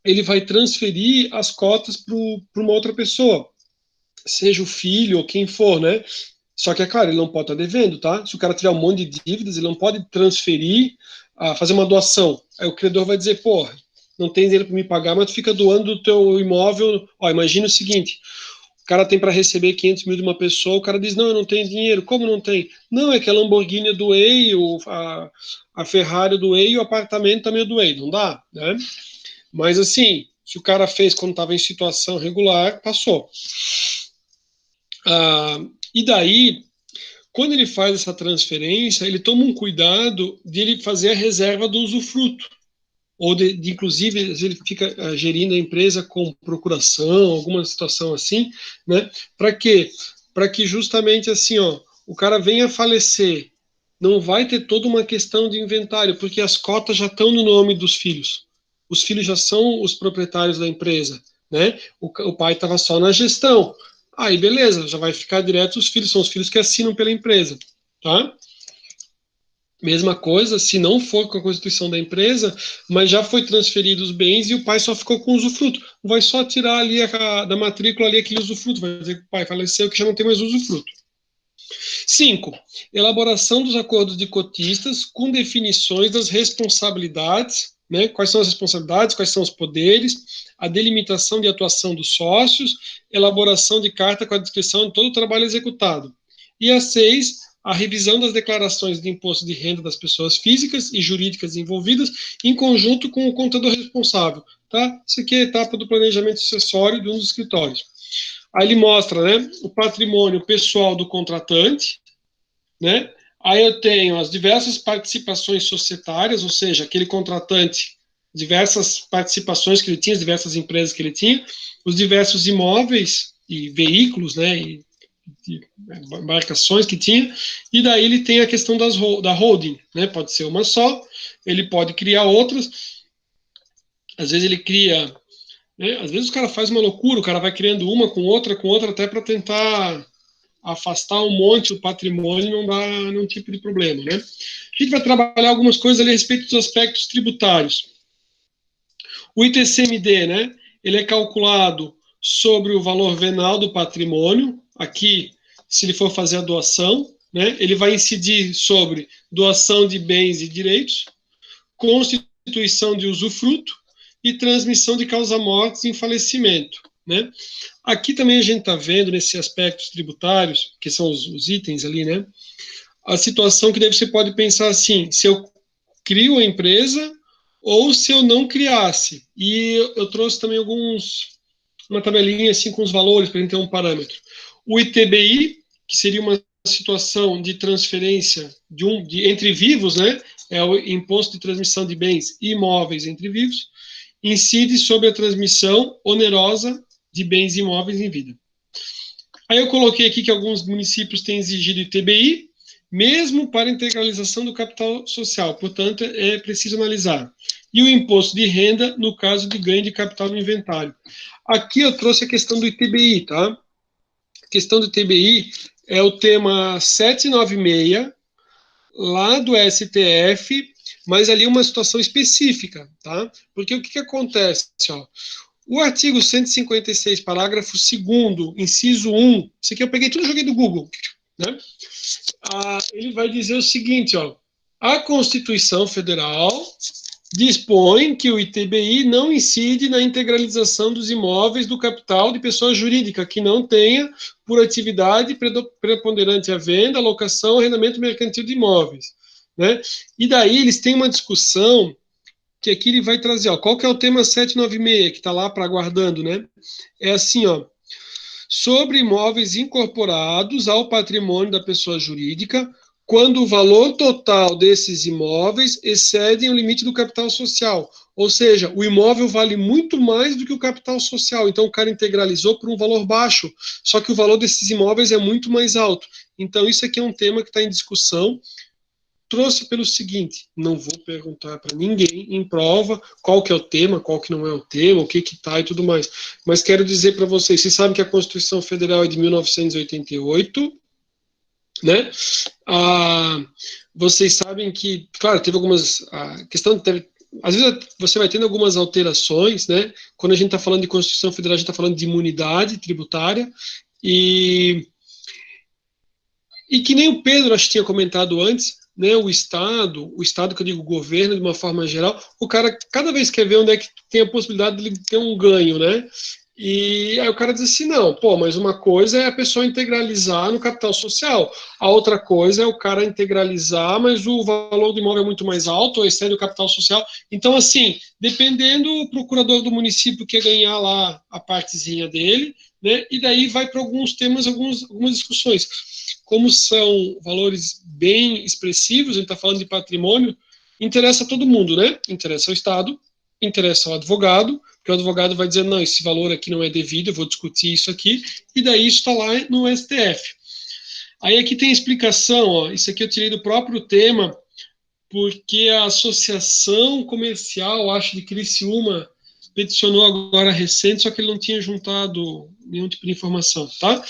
Speaker 1: ele vai transferir as cotas para uma outra pessoa, seja o filho ou quem for, né? Só que, é claro, ele não pode estar devendo, tá? Se o cara tiver um monte de dívidas, ele não pode transferir, fazer uma doação. Aí o credor vai dizer, pô, não tem dinheiro para me pagar, mas tu fica doando o teu imóvel. Ó, imagina o seguinte, o cara tem para receber 500 mil de uma pessoa, o cara diz, não, eu não tenho dinheiro. Como não tem? Não, é que a Lamborghini eu doei, a Ferrari eu doei e o apartamento também eu doei. Não dá, né? Mas assim, se o cara fez quando estava em situação regular, passou. E daí, quando ele faz essa transferência, ele toma um cuidado de ele fazer a reserva do usufruto. Ou inclusive, ele fica gerindo a empresa com procuração, alguma situação assim, né? Para quê? Para que justamente assim, ó, o cara venha a falecer, não vai ter toda uma questão de inventário, porque as cotas já estão no nome dos filhos. Os filhos já são os proprietários da empresa, né? O pai estava só na gestão. Aí, beleza, já vai ficar direto os filhos, são os filhos que assinam pela empresa, tá? Mesma coisa, se não for com a constituição da empresa, mas já foi transferido os bens e o pai só ficou com o usufruto. Vai só tirar ali da matrícula ali aquele usufruto, vai dizer que o pai faleceu que já não tem mais usufruto. 5. Elaboração dos acordos de cotistas com definições das responsabilidades, né? Quais são as responsabilidades, quais são os poderes, a delimitação de atuação dos sócios, elaboração de carta com a descrição de todo o trabalho executado. E a 6, a revisão das declarações de imposto de renda das pessoas físicas e jurídicas envolvidas, em conjunto com o contador responsável. Tá? Isso aqui é a etapa do planejamento sucessório de um dos escritórios. Aí ele mostra, né, o patrimônio pessoal do contratante, né? Aí eu tenho as diversas participações societárias, ou seja, aquele contratante, diversas participações que ele tinha, as diversas empresas que ele tinha, os diversos imóveis e veículos, né, e embarcações que tinha, e daí ele tem a questão da holding, né? Pode ser uma só, ele pode criar outras, às vezes ele cria, né? Às vezes o cara faz uma loucura, o cara vai criando uma com outra, até para tentar afastar um monte o patrimônio, não dá nenhum tipo de problema, né? A gente vai trabalhar algumas coisas ali a respeito dos aspectos tributários. O ITCMD, né? Ele é calculado sobre o valor venal do patrimônio. Aqui, se ele for fazer a doação, né? Ele vai incidir sobre doação de bens e direitos, constituição de usufruto e transmissão de causa-mortes em falecimento, né? Aqui também a gente está vendo, nesses aspectos tributários, que são os itens ali, né? A situação que você pode pensar assim, se eu crio a empresa ou se eu não criasse. E eu trouxe também uma tabelinha assim com os valores para a gente ter um parâmetro. O ITBI, que seria uma situação de transferência entre vivos, né? é o imposto de transmissão de bens imóveis entre vivos, incide sobre a transmissão onerosa de bens imóveis em vida. Aí eu coloquei aqui que alguns municípios têm exigido ITBI, mesmo para integralização do capital social, portanto, é preciso analisar. E o imposto de renda, no caso de ganho de capital no inventário. Aqui eu trouxe a questão do ITBI, tá? A questão do ITBI é o tema 796, lá do STF, mas ali uma situação específica, tá? Porque o que acontece, ó? O artigo 156, parágrafo 2º, inciso 1, isso aqui eu peguei tudo e joguei do Google, né? Ele vai dizer o seguinte, ó, a Constituição Federal dispõe que o ITBI não incide na integralização dos imóveis do capital de pessoa jurídica que não tenha por atividade preponderante a venda, locação, arrendamento mercantil de imóveis, né? E daí eles têm uma discussão que aqui ele vai trazer, ó, qual que é o tema 796, que está lá para aguardando, né? É assim, ó, sobre imóveis incorporados ao patrimônio da pessoa jurídica, quando o valor total desses imóveis excede o limite do capital social. Ou seja, o imóvel vale muito mais do que o capital social. Então, o cara integralizou por um valor baixo, só que o valor desses imóveis é muito mais alto. Então, isso aqui é um tema que está em discussão. Trouxe pelo seguinte, não vou perguntar para ninguém em prova qual que é o tema, qual que não é o tema, o que tá e tudo mais. Mas quero dizer para vocês sabem que a Constituição Federal é de 1988, né? Vocês sabem que, claro, teve algumas questão às vezes você vai tendo algumas alterações, né? Quando a gente está falando de Constituição Federal, a gente está falando de imunidade tributária e que nem o Pedro acho que tinha comentado antes, né? O Estado que eu digo governo de uma forma geral, o cara cada vez quer ver onde é que tem a possibilidade de ele ter um ganho, né? E aí o cara diz assim, não, pô, mas uma coisa é a pessoa integralizar no capital social, a outra coisa é o cara integralizar, mas o valor do imóvel é muito mais alto, ou excede o capital social. Então, assim, dependendo, o procurador do município quer ganhar lá a partezinha dele, né? E daí vai para alguns temas, algumas discussões. Como são valores bem expressivos, a gente está falando de patrimônio, interessa a todo mundo, né? Interessa ao Estado, interessa ao advogado, porque o advogado vai dizer, não, esse valor aqui não é devido, eu vou discutir isso aqui, e daí isso está lá no STF. Aí aqui tem explicação, ó, isso aqui eu tirei do próprio tema, porque a Associação Comercial, acho, de Criciúma, peticionou agora recente, só que ele não tinha juntado nenhum tipo de informação, tá?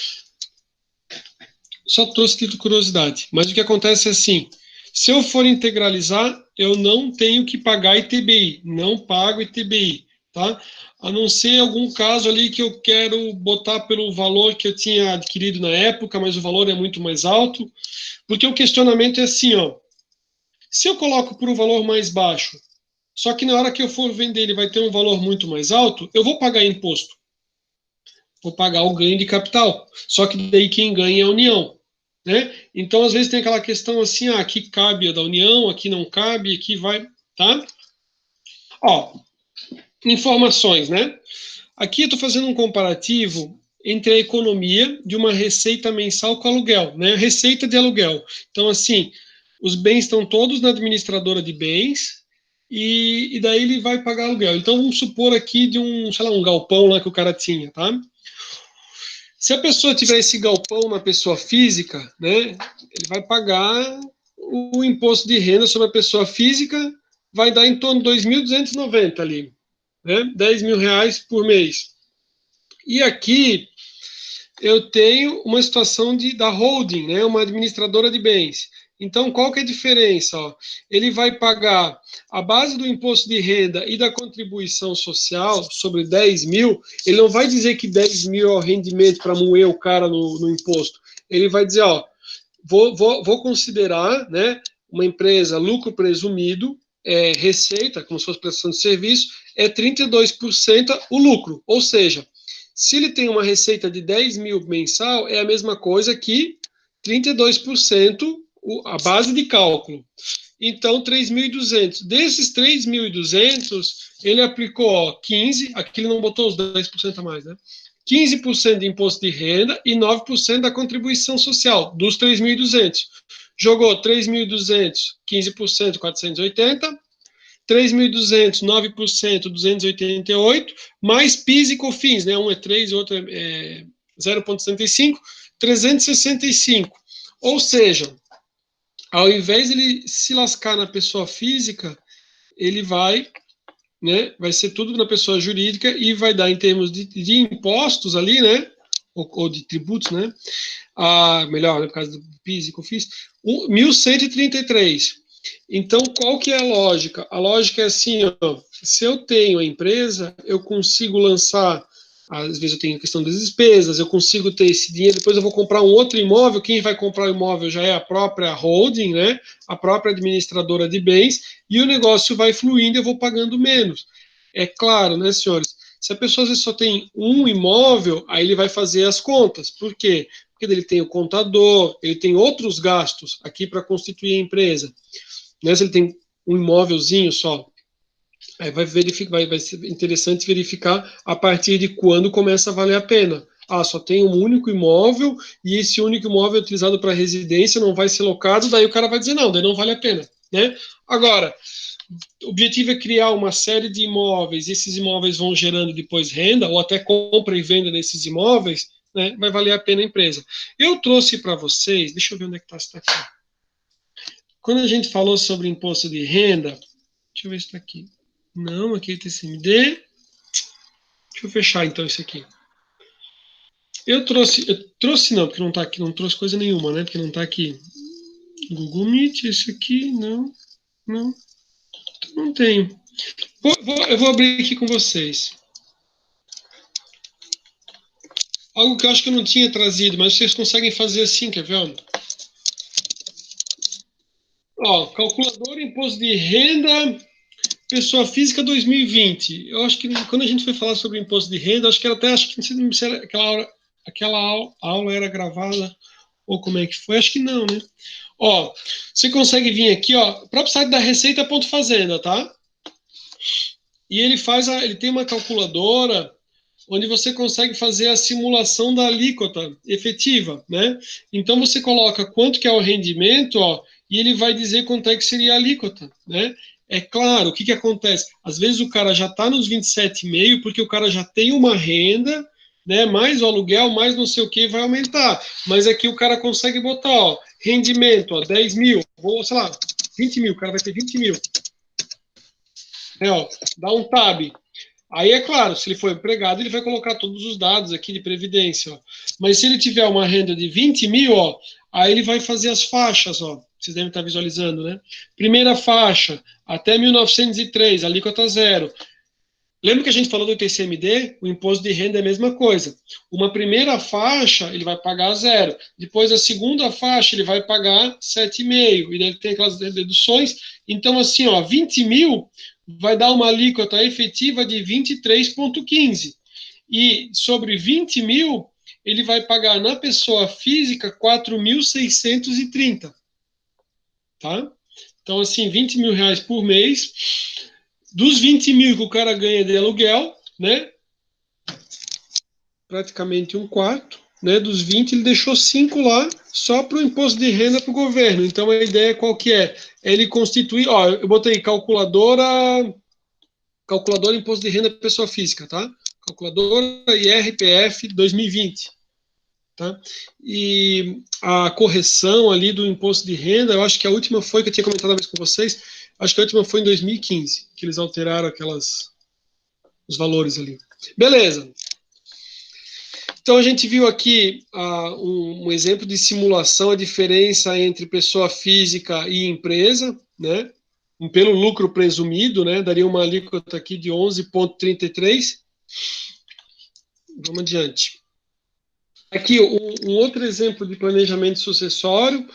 Speaker 1: Só trouxe de curiosidade. Mas o que acontece é assim, se eu for integralizar, eu não tenho que pagar ITBI, não pago ITBI, tá? A não ser algum caso ali que eu quero botar pelo valor que eu tinha adquirido na época, mas o valor é muito mais alto, porque o questionamento é assim, ó, se eu coloco por um valor mais baixo, só que na hora que eu for vender ele vai ter um valor muito mais alto, eu vou pagar imposto. Vou pagar o ganho de capital. Só que daí quem ganha é a União. Né? Então, às vezes tem aquela questão assim, aqui cabe a da União, aqui não cabe, aqui vai, tá? Ó, informações, né? Aqui eu estou fazendo um comparativo entre a economia de uma receita mensal com aluguel, né? Receita de aluguel. Então, assim, os bens estão todos na administradora de bens e daí ele vai pagar aluguel. Então, vamos supor aqui de sei lá, um galpão lá que o cara tinha, tá? Se a pessoa tiver esse galpão na pessoa física, né, ele vai pagar o imposto de renda sobre a pessoa física, vai dar em torno de 2.290 ali, né, 10 mil reais por mês. E aqui eu tenho uma situação da holding, né, uma administradora de bens. Então, qual que é a diferença? Ó? Ele vai pagar a base do imposto de renda e da contribuição social sobre 10 mil, ele não vai dizer que 10 mil é o rendimento para moer o cara no imposto. Ele vai dizer, ó, vou considerar, né, uma empresa lucro presumido, receita, como se fosse prestação de serviço, é 32% o lucro. Ou seja, se ele tem uma receita de 10 mil mensal, é a mesma coisa que 32% a base de cálculo. Então, 3.200. Desses 3.200, ele aplicou 15, aqui ele não botou os 10% a mais, né? 15% de imposto de renda e 9% da contribuição social, dos 3.200. Jogou 3.200, 15%, 480. 3.200, 9%, 288, mais PIS e COFINS, né? Um é 3 e outro é 0,75, 365. Ou seja, ao invés de ele se lascar na pessoa física, ele vai, né? Vai ser tudo na pessoa jurídica e vai dar em termos de impostos ali, né? Ou de tributos, né? Melhor, né, por causa do PIS e COFINS, 1.133. Então, qual que é a lógica? A lógica é assim, ó, se eu tenho a empresa, eu consigo lançar, às vezes eu tenho a questão das despesas, eu consigo ter esse dinheiro, depois eu vou comprar um outro imóvel, quem vai comprar o imóvel já é a própria holding, né, a própria administradora de bens, e o negócio vai fluindo e eu vou pagando menos. É claro, né, senhores, se a pessoa às vezes só tem um imóvel, aí ele vai fazer as contas. Por quê? Porque ele tem o contador, ele tem outros gastos aqui para constituir a empresa. Né, se ele tem um imóvelzinho só, aí vai ser interessante verificar a partir de quando começa a valer a pena. Só tem um único imóvel e esse único imóvel é utilizado para residência, não vai ser locado, daí o cara vai dizer, não, daí não vale a pena. Né? Agora, o objetivo é criar uma série de imóveis, esses imóveis vão gerando depois renda, ou até compra e venda desses imóveis, né, vai valer a pena a empresa. Eu trouxe para vocês, deixa eu ver onde é que está aqui. Quando a gente falou sobre imposto de renda, deixa eu ver se está aqui. Não, aqui é TCMD. Deixa eu fechar então isso aqui. Eu trouxe não, porque não está aqui, não trouxe coisa nenhuma, né? Porque não está aqui. Google Meet, esse aqui, não, não, não tenho. Eu vou abrir aqui com vocês. Algo que eu acho que eu não tinha trazido, mas vocês conseguem fazer assim, quer ver? Ó, calculador imposto de renda pessoa física 2020. Eu acho que quando a gente foi falar sobre imposto de renda, acho que não sei se aquela aula era gravada ou como é que foi, acho que não, né? Ó, você consegue vir aqui, ó, o próprio site da Receita.fazenda, tá? E ele tem uma calculadora onde você consegue fazer a simulação da alíquota efetiva, né? Então você coloca quanto que é o rendimento, ó, e ele vai dizer quanto é que seria a alíquota, né? É claro, o que acontece? Às vezes o cara já está nos 27,5 porque o cara já tem uma renda, né? Mais o aluguel, mais não sei o que, vai aumentar. Mas aqui o cara consegue botar, ó, rendimento, ó, 10 mil, ou sei lá, 20 mil, o cara vai ter 20 mil. Ó, dá um tab. Aí, é claro, se ele for empregado, ele vai colocar todos os dados aqui de previdência. Ó. Mas se ele tiver uma renda de 20 mil, ó, aí ele vai fazer as faixas, ó. Vocês devem estar visualizando, né? Primeira faixa, até 1903, alíquota zero. Lembra que a gente falou do ITCMD? O imposto de renda é a mesma coisa. Uma primeira faixa, ele vai pagar zero. Depois, a segunda faixa, ele vai pagar 7,5. E daí tem aquelas deduções. Então, assim, ó, 20 mil vai dar uma alíquota efetiva de 23,15. E sobre 20 mil, ele vai pagar na pessoa física 4.630. Tá? Então, assim, 20 mil reais por mês. Dos 20 mil que o cara ganha de aluguel, né? Praticamente um quarto, né? Dos 20, ele deixou 5 lá só para o imposto de renda para o governo. Então a ideia qual que é? Ele constituir, ó, eu botei calculadora imposto de renda pessoa física, tá? Calculadora IRPF 2020. Tá? E a correção ali do imposto de renda, eu acho que a última foi, que eu tinha comentado uma vez com vocês, acho que a última foi em 2015, que eles alteraram os valores ali. Beleza. Então a gente viu aqui um exemplo de simulação, a diferença entre pessoa física e empresa, né? Pelo lucro presumido, né? Daria uma alíquota aqui de 11,33. Vamos adiante. Aqui um outro exemplo de planejamento sucessório,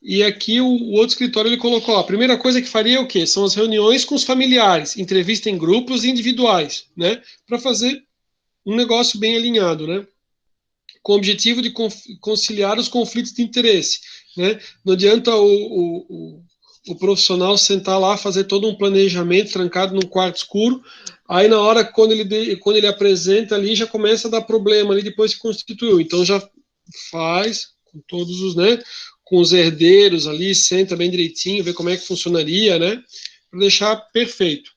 Speaker 1: e aqui o outro escritório ele colocou, a primeira coisa que faria é o quê? São as reuniões com os familiares, entrevista em grupos individuais, né? Para fazer um negócio bem alinhado, né? Com o objetivo de conciliar os conflitos de interesse, né? Não adianta o profissional sentar lá, fazer todo um planejamento trancado num quarto escuro, aí na hora, quando ele apresenta ali, já começa a dar problema ali depois que constituiu. Então já faz com todos os, né, com os herdeiros ali, senta bem direitinho, vê como é que funcionaria, né? Para deixar perfeito.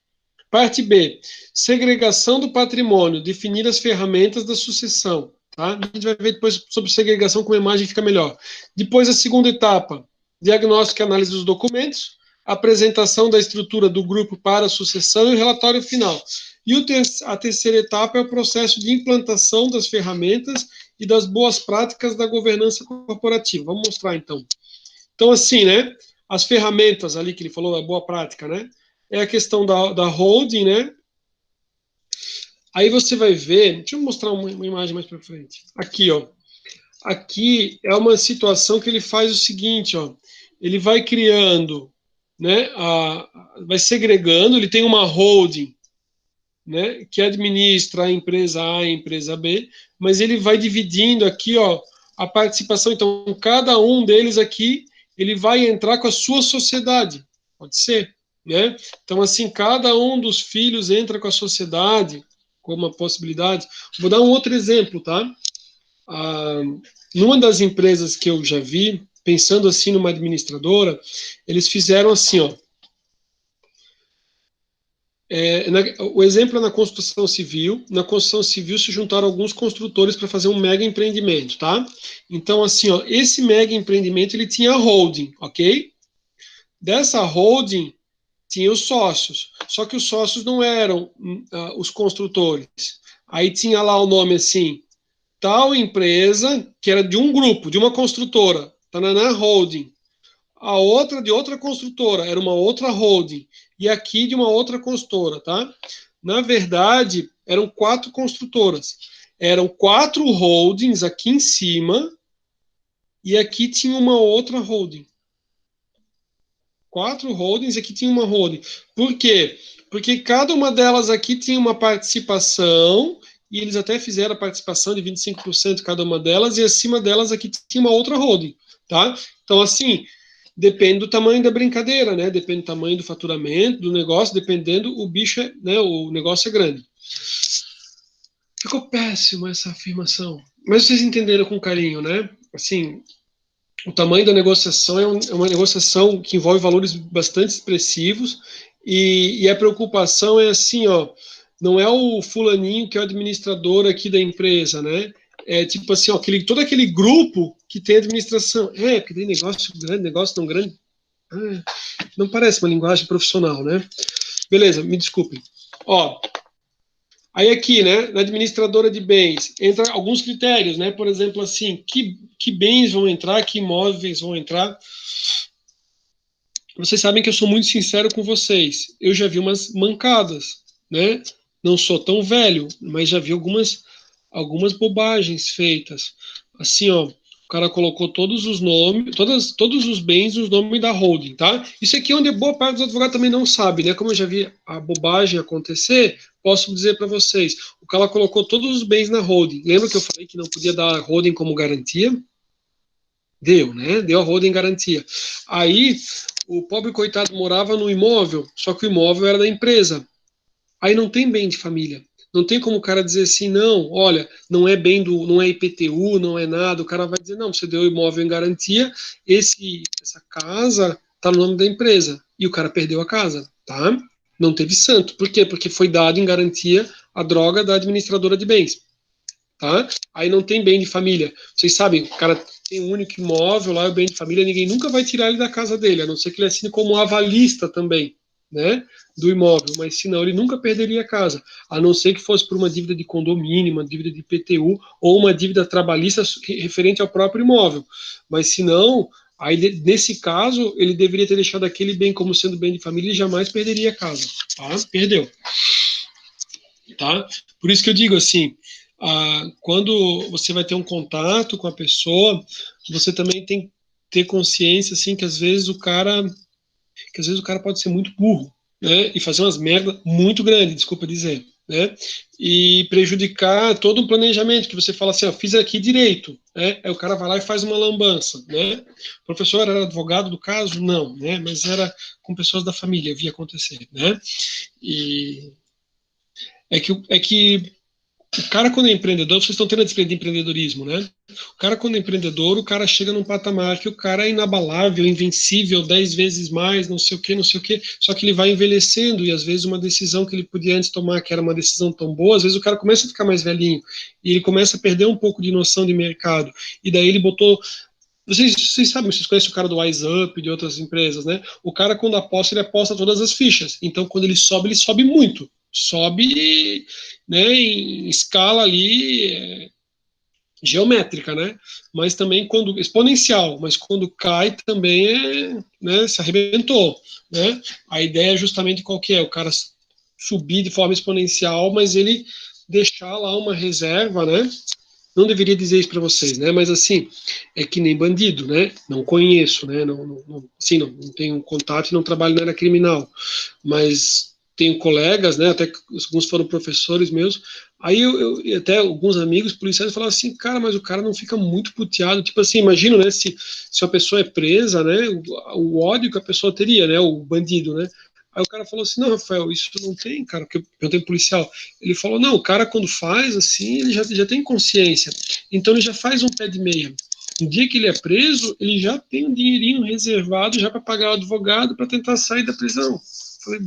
Speaker 1: Parte B, segregação do patrimônio, definir as ferramentas da sucessão. Tá? A gente vai ver depois sobre segregação, com a imagem fica melhor. Depois a segunda etapa, diagnóstico e análise dos documentos, apresentação da estrutura do grupo para a sucessão e o relatório final. E a terceira etapa é o processo de implantação das ferramentas e das boas práticas da governança corporativa. Vamos mostrar então. Então, assim, né? As ferramentas ali que ele falou, a boa prática, né? É a questão da holding, né? Aí você vai ver, deixa eu mostrar uma imagem mais para frente. Aqui, ó. Aqui é uma situação que ele faz o seguinte, ó. Ele vai criando, né? Vai segregando, ele tem uma holding, né? Que administra a empresa A e a empresa B, mas ele vai dividindo aqui, ó, a participação. Então, cada um deles aqui, ele vai entrar com a sua sociedade. Pode ser. Né? Então, assim, cada um dos filhos entra com a sociedade, como uma possibilidade. Vou dar um outro exemplo, tá? Numa das empresas que eu já vi, pensando assim numa administradora, eles fizeram assim, ó. O exemplo é na construção civil. Na construção civil se juntaram alguns construtores para fazer um mega empreendimento, tá? Então, assim, ó, esse mega empreendimento ele tinha holding, ok? Dessa holding tinha os sócios, só que os sócios não eram os construtores. Aí tinha lá o nome assim, tal empresa, que era de um grupo, de uma construtora, Tananã Holding. A outra de outra construtora, era uma outra holding. E aqui de uma outra construtora, tá? Na verdade, eram 4 construtoras. Eram 4 holdings aqui em cima, e aqui tinha uma outra holding. 4 holdings e aqui tinha uma holding. Por quê? Porque cada uma delas aqui tinha uma participação, e eles até fizeram a participação de 25% cada uma delas, e acima delas aqui tinha uma outra holding, tá? Então, assim, depende do tamanho da brincadeira, né? Depende do tamanho do faturamento, do negócio, dependendo, o bicho, né? O negócio é grande. Ficou péssimo essa afirmação. Mas vocês entenderam com carinho, né? Assim, o tamanho da negociação é uma negociação que envolve valores bastante expressivos e a preocupação é assim, ó, não é o fulaninho que é o administrador aqui da empresa, né? É tipo assim, ó, todo aquele grupo que tem administração. Porque tem negócio grande, negócio não grande. Não parece uma linguagem profissional, né? Beleza, me desculpem. Ó, aí aqui, né, na administradora de bens, entra alguns critérios, né? Por exemplo, assim, que bens vão entrar, que imóveis vão entrar. Vocês sabem que eu sou muito sincero com vocês. Eu já vi umas mancadas, né? Não sou tão velho, mas já vi algumas bobagens feitas. Assim, ó, o cara colocou todos os nomes, todos os bens nos nomes da holding, tá? Isso aqui é onde boa parte dos advogados também não sabe, né? Como eu já vi a bobagem acontecer, posso dizer para vocês, o cara colocou todos os bens na holding. Lembra que eu falei que não podia dar a holding como garantia? Deu, né? Deu a holding garantia. Aí, o pobre coitado morava no imóvel, só que o imóvel era da empresa. Aí não tem bem de família. Não tem como o cara dizer assim, não, olha, não é bem não é IPTU, não é nada. O cara vai dizer, não, você deu o imóvel em garantia, essa casa está no nome da empresa. E o cara perdeu a casa, tá? Não teve santo. Por quê? Porque foi dado em garantia a droga da administradora de bens, tá? Aí não tem bem de família. Vocês sabem, o cara tem um único imóvel lá, o bem de família, ninguém nunca vai tirar ele da casa dele, a não ser que ele assine como avalista também, né, do imóvel, mas senão ele nunca perderia a casa, a não ser que fosse por uma dívida de condomínio, uma dívida de IPTU ou uma dívida trabalhista referente ao próprio imóvel, mas senão, aí nesse caso, ele deveria ter deixado aquele bem como sendo bem de família e jamais perderia a casa, tá? Perdeu, tá? Por isso que eu digo assim, quando você vai ter um contato com a pessoa, você também tem que ter consciência assim que às vezes o cara pode ser muito burro, né, e fazer umas merda muito grandes, desculpa dizer, né, e prejudicar todo um planejamento que você fala assim, ó, fiz aqui direito, né, aí o cara vai lá e faz uma lambança, né, o professor era advogado do caso? Não, né, mas era com pessoas da família, via acontecer, né, e é que O cara, quando é empreendedor, vocês estão tendo a disciplina de empreendedorismo, né? O cara, quando é empreendedor, o cara chega num patamar que o cara é inabalável, invencível, 10 vezes mais, não sei o quê, não sei o quê, só que ele vai envelhecendo e às vezes uma decisão que ele podia antes tomar, que era uma decisão tão boa, às vezes o cara começa a ficar mais velhinho e ele começa a perder um pouco de noção de mercado. E daí ele botou. Vocês sabem, vocês conhecem o cara do Wise Up, de outras empresas, né? O cara, quando aposta, ele aposta todas as fichas. Então, quando ele sobe muito. Sobe, né, em escala ali geométrica, né? Mas também quando exponencial, mas quando cai também né, se arrebentou, né? A ideia é justamente qual que é? O cara subir de forma exponencial, mas ele deixar lá uma reserva, né? Não deveria dizer isso para vocês, né? Mas assim, é que nem bandido, né? Não conheço, né? Assim, não tenho contato e não trabalho na área criminal, mas tenho colegas, né? Até alguns foram professores meus. Aí e até alguns amigos policiais falaram assim, cara, mas o cara não fica muito puteado, tipo assim, imagina, né? Se a pessoa é presa, né? O ódio que a pessoa teria, né? O bandido, né? Aí o cara falou assim, não, Rafael, isso não tem, cara, porque eu tenho policial. Ele falou, não, o cara quando faz assim, ele já tem consciência. Então ele já faz um pé de meia. No dia que ele é preso, ele já tem um dinheirinho reservado já para pagar o advogado para tentar sair da prisão. Falei,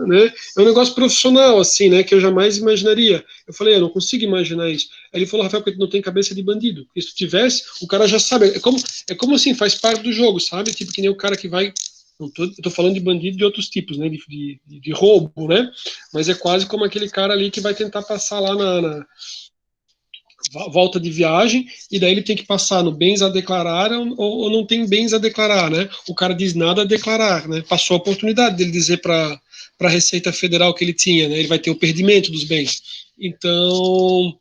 Speaker 1: né? É um negócio profissional, assim, né? Que eu jamais imaginaria. Eu falei, eu não consigo imaginar isso. Aí ele falou, Rafael, porque tu não tem cabeça de bandido. Porque se tu tivesse, o cara já sabe. É como assim, faz parte do jogo, sabe? Tipo que nem o cara que vai. Não tô falando de bandido de outros tipos, né? De roubo, né? Mas é quase como aquele cara ali que vai tentar passar lá na volta de viagem, e daí ele tem que passar no bens a declarar ou não tem bens a declarar, né? O cara diz nada a declarar, né? Passou a oportunidade dele dizer para a Receita Federal que ele tinha, né? Ele vai ter o perdimento dos bens. Então,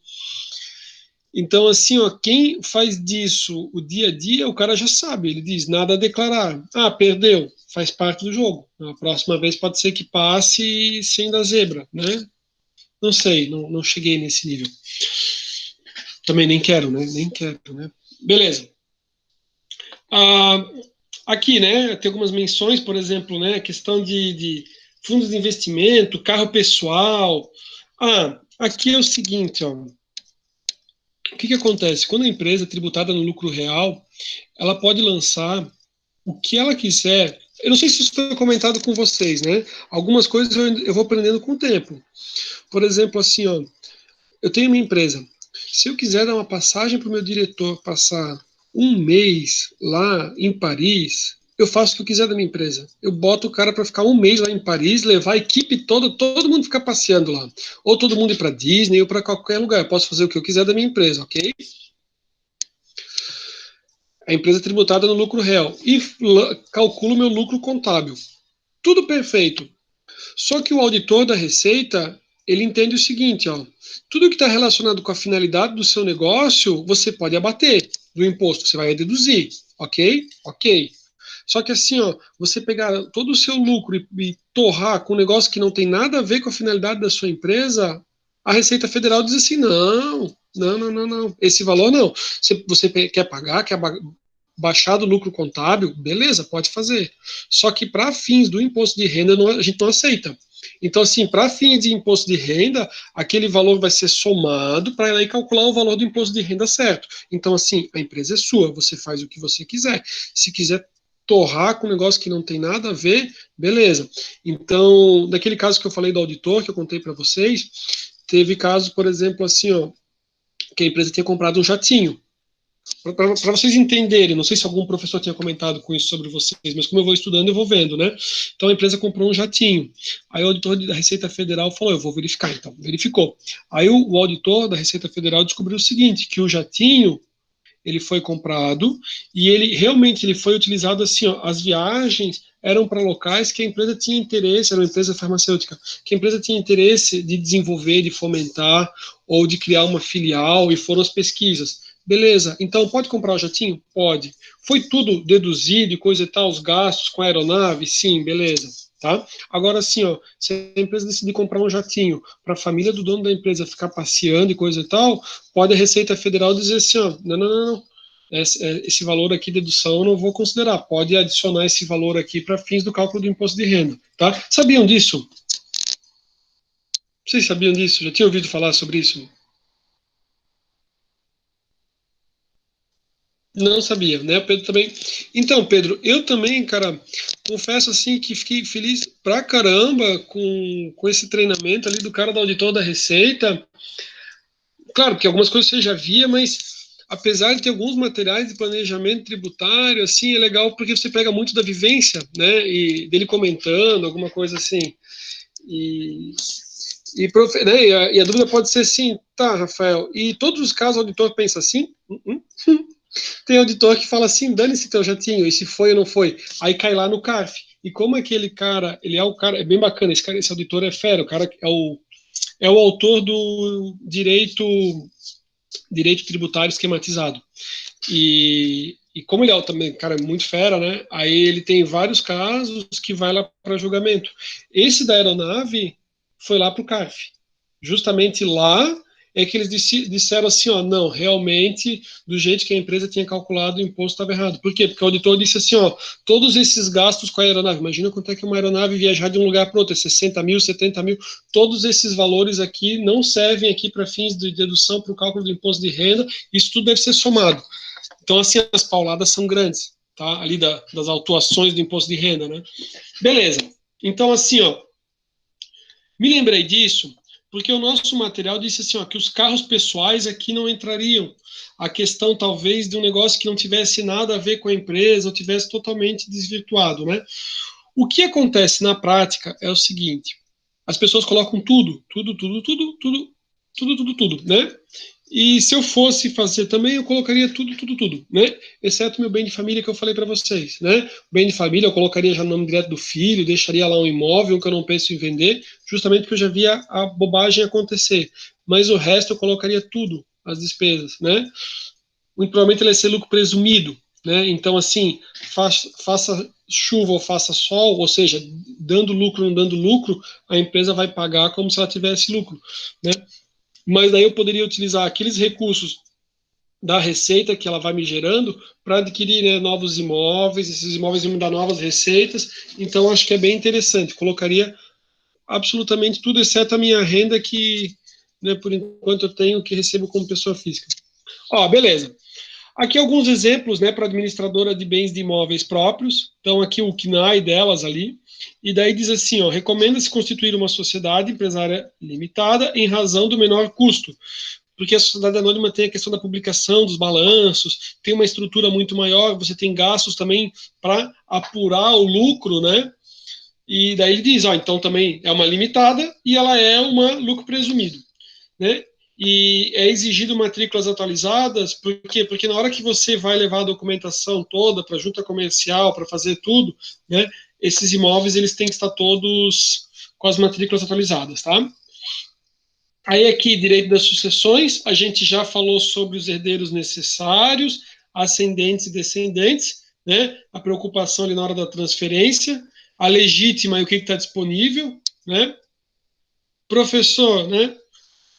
Speaker 1: assim, ó, quem faz disso o dia a dia, o cara já sabe, ele diz nada a declarar. Ah, perdeu, faz parte do jogo. A próxima vez pode ser que passe sem dar zebra, né? Não sei, não cheguei nesse nível. Também nem quero, né? Nem quero, né? Beleza. Ah, aqui, né, tem algumas menções, por exemplo, né, questão de fundos de investimento, carro pessoal. Aqui é o seguinte, ó, o que acontece? Quando a empresa é tributada no lucro real, ela pode lançar o que ela quiser. Eu não sei se isso foi comentado com vocês, né? Algumas coisas eu vou aprendendo com o tempo. Por exemplo, assim, ó, eu tenho uma empresa. Se eu quiser dar uma passagem para o meu diretor passar um mês lá em Paris, eu faço o que eu quiser da minha empresa. Eu boto o cara para ficar um mês lá em Paris, levar a equipe toda, todo mundo ficar passeando lá. Ou todo mundo ir para Disney ou para qualquer lugar. Eu posso fazer o que eu quiser da minha empresa, ok? A empresa é tributada no lucro real. E calculo meu lucro contábil. Tudo perfeito. Só que o auditor da Receita, ele entende o seguinte, ó, tudo que está relacionado com a finalidade do seu negócio, você pode abater do imposto, você vai deduzir, ok? Ok. Só que assim, ó, você pegar todo o seu lucro e torrar com um negócio que não tem nada a ver com a finalidade da sua empresa, a Receita Federal diz assim, não, esse valor não. Você quer pagar, quer baixar do lucro contábil, beleza, pode fazer. Só que para fins do imposto de renda a gente não aceita. Então, assim, para fins de imposto de renda, aquele valor vai ser somado para aí calcular o valor do imposto de renda certo. Então, assim, a empresa é sua, você faz o que você quiser. Se quiser torrar com um negócio que não tem nada a ver, beleza. Então, daquele caso que eu falei do auditor, que eu contei para vocês, teve casos, por exemplo, assim, ó, que a empresa tinha comprado um jatinho. Para vocês entenderem, não sei se algum professor tinha comentado com isso sobre vocês, mas como eu vou estudando, eu vou vendo, né? Então a empresa comprou um jatinho. Aí o auditor da Receita Federal falou: eu vou verificar, então. Verificou. Aí o auditor da Receita Federal descobriu o seguinte: que o jatinho ele foi comprado e ele foi utilizado assim, ó, as viagens eram para locais que a empresa tinha interesse, era uma empresa farmacêutica, que a empresa tinha interesse de desenvolver, de fomentar ou de criar uma filial, e foram as pesquisas. Beleza, então pode comprar o jatinho? Pode. Foi tudo deduzido e coisa e tal, os gastos com a aeronave? Sim, beleza. Tá? Agora, assim, ó, se a empresa decidir comprar um jatinho para a família do dono da empresa ficar passeando e coisa e tal, pode a Receita Federal dizer assim, ó, não. Esse valor aqui de dedução eu não vou considerar. Pode adicionar esse valor aqui para fins do cálculo do imposto de renda. Tá? Sabiam disso? Vocês sabiam disso? Já tinham ouvido falar sobre isso? Não sabia, né? O Pedro também. Então, Pedro, eu também, cara, confesso assim que fiquei feliz pra caramba com esse treinamento ali do cara do auditor da Receita. Claro que algumas coisas você já via, mas apesar de ter alguns materiais de planejamento tributário, assim, é legal porque você pega muito da vivência, né? E dele comentando, alguma coisa assim. E, né, e a dúvida pode ser assim, tá, Rafael, e todos os casos o auditor pensa assim? Tem auditor que fala assim, dane-se teu jatinho, e se foi ou não foi, aí cai lá no CARF. E como aquele cara, ele é o cara, é bem bacana, esse cara, esse auditor é fera, o cara é o autor do direito tributário esquematizado. E como ele é também, cara, muito fera, né? Aí ele tem vários casos que vai lá para julgamento. Esse da aeronave foi lá para o CARF. Justamente lá é que eles disseram assim, ó, não, realmente, do jeito que a empresa tinha calculado, o imposto estava errado. Por quê? Porque o auditor disse assim, ó, todos esses gastos com a aeronave, imagina quanto é que uma aeronave viajar de um lugar para outro, é 60 mil, 70 mil, todos esses valores aqui não servem aqui para fins de dedução para o cálculo do imposto de renda, isso tudo deve ser somado. Então, assim, as pauladas são grandes, tá? Ali das autuações do imposto de renda, né? Beleza. Então, assim, ó, me lembrei disso porque o nosso material disse assim, ó, que os carros pessoais aqui não entrariam. A questão, talvez, de um negócio que não tivesse nada a ver com a empresa ou tivesse totalmente desvirtuado, né? O que acontece na prática é o seguinte, as pessoas colocam tudo, né? E se eu fosse fazer também, eu colocaria tudo, né? Exceto meu bem de família que eu falei para vocês, né? O bem de família eu colocaria já no nome direto do filho, deixaria lá um imóvel que eu não penso em vender, justamente porque eu já via a bobagem acontecer. Mas o resto eu colocaria tudo, as despesas, né? Muito provavelmente ele vai ser lucro presumido, né? Então, assim, faça chuva ou faça sol, ou seja, dando lucro ou não dando lucro, a empresa vai pagar como se ela tivesse lucro, né? Mas daí eu poderia utilizar aqueles recursos da receita que ela vai me gerando para adquirir, né, novos imóveis, esses imóveis vão me dar novas receitas, então acho que é bem interessante, colocaria absolutamente tudo, exceto a minha renda que, né, por enquanto eu tenho, que recebo como pessoa física. Ó, beleza. Aqui alguns exemplos, né, para administradora de bens de imóveis próprios. Então aqui o CNAE delas ali. E daí diz assim, ó, recomenda-se constituir uma sociedade empresária limitada em razão do menor custo, porque a sociedade anônima tem a questão da publicação dos balanços, tem uma estrutura muito maior, você tem gastos também para apurar o lucro, né? E daí ele diz, ó, então também é uma limitada e ela é uma lucro presumido, né? E é exigido matrículas atualizadas, por quê? Porque na hora que você vai levar a documentação toda para a junta comercial, para fazer tudo, né, esses imóveis eles têm que estar todos com as matrículas atualizadas, tá? Aí aqui, direito das sucessões, a gente já falou sobre os herdeiros necessários, ascendentes e descendentes, né? A preocupação ali na hora da transferência, a legítima e o que está disponível, né? Professor, né?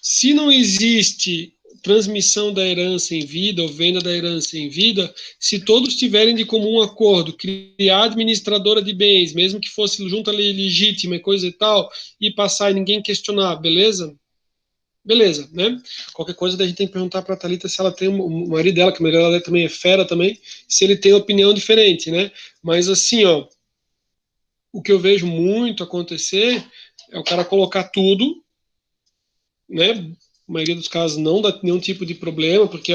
Speaker 1: Se não existe transmissão da herança em vida ou venda da herança em vida, se todos tiverem de comum acordo criar administradora de bens, mesmo que fosse junta legítima e coisa e tal, e passar e ninguém questionar, beleza? Beleza, né? Qualquer coisa a gente tem que perguntar para a Thalita se ela tem o marido dela, que o marido dela também é fera também, se ele tem opinião diferente, né? Mas assim, ó, o que eu vejo muito acontecer é o cara colocar tudo, né? A maioria dos casos não dá nenhum tipo de problema, porque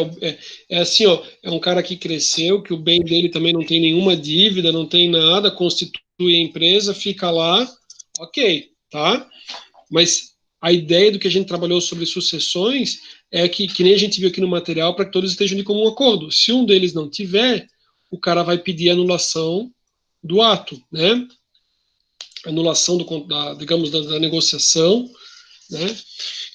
Speaker 1: é assim, ó, é um cara que cresceu, que o bem dele também não tem nenhuma dívida, não tem nada, constitui a empresa, fica lá, ok, tá? Mas a ideia do que a gente trabalhou sobre sucessões é que nem a gente viu aqui no material, para que todos estejam de comum acordo. Se um deles não tiver, o cara vai pedir anulação do ato, né? Anulação digamos, da negociação, né?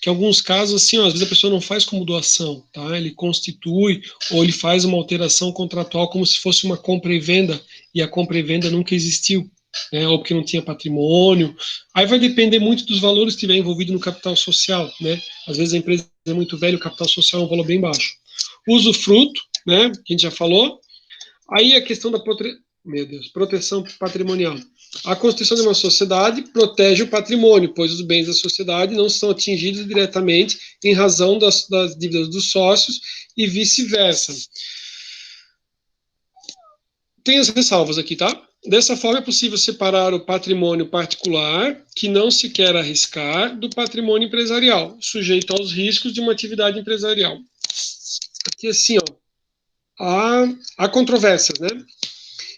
Speaker 1: Que em alguns casos, assim, ó, às vezes a pessoa não faz como doação, tá? Ele constitui ou ele faz uma alteração contratual como se fosse uma compra e venda, e a compra e venda nunca existiu, né? Ou porque não tinha patrimônio. Aí vai depender muito dos valores que tiver envolvido no capital social, né? Às vezes a empresa é muito velha, o capital social é um valor bem baixo. Usufruto, né? Que a gente já falou. Aí a questão da proteção patrimonial. A constituição de uma sociedade protege o patrimônio, pois os bens da sociedade não são atingidos diretamente em razão das dívidas dos sócios e vice-versa. tem as ressalvas aqui, tá? Dessa forma, é possível separar o patrimônio particular, que não se quer arriscar, do patrimônio empresarial, sujeito aos riscos de uma atividade empresarial. Aqui, assim, ó, há controvérsias, né?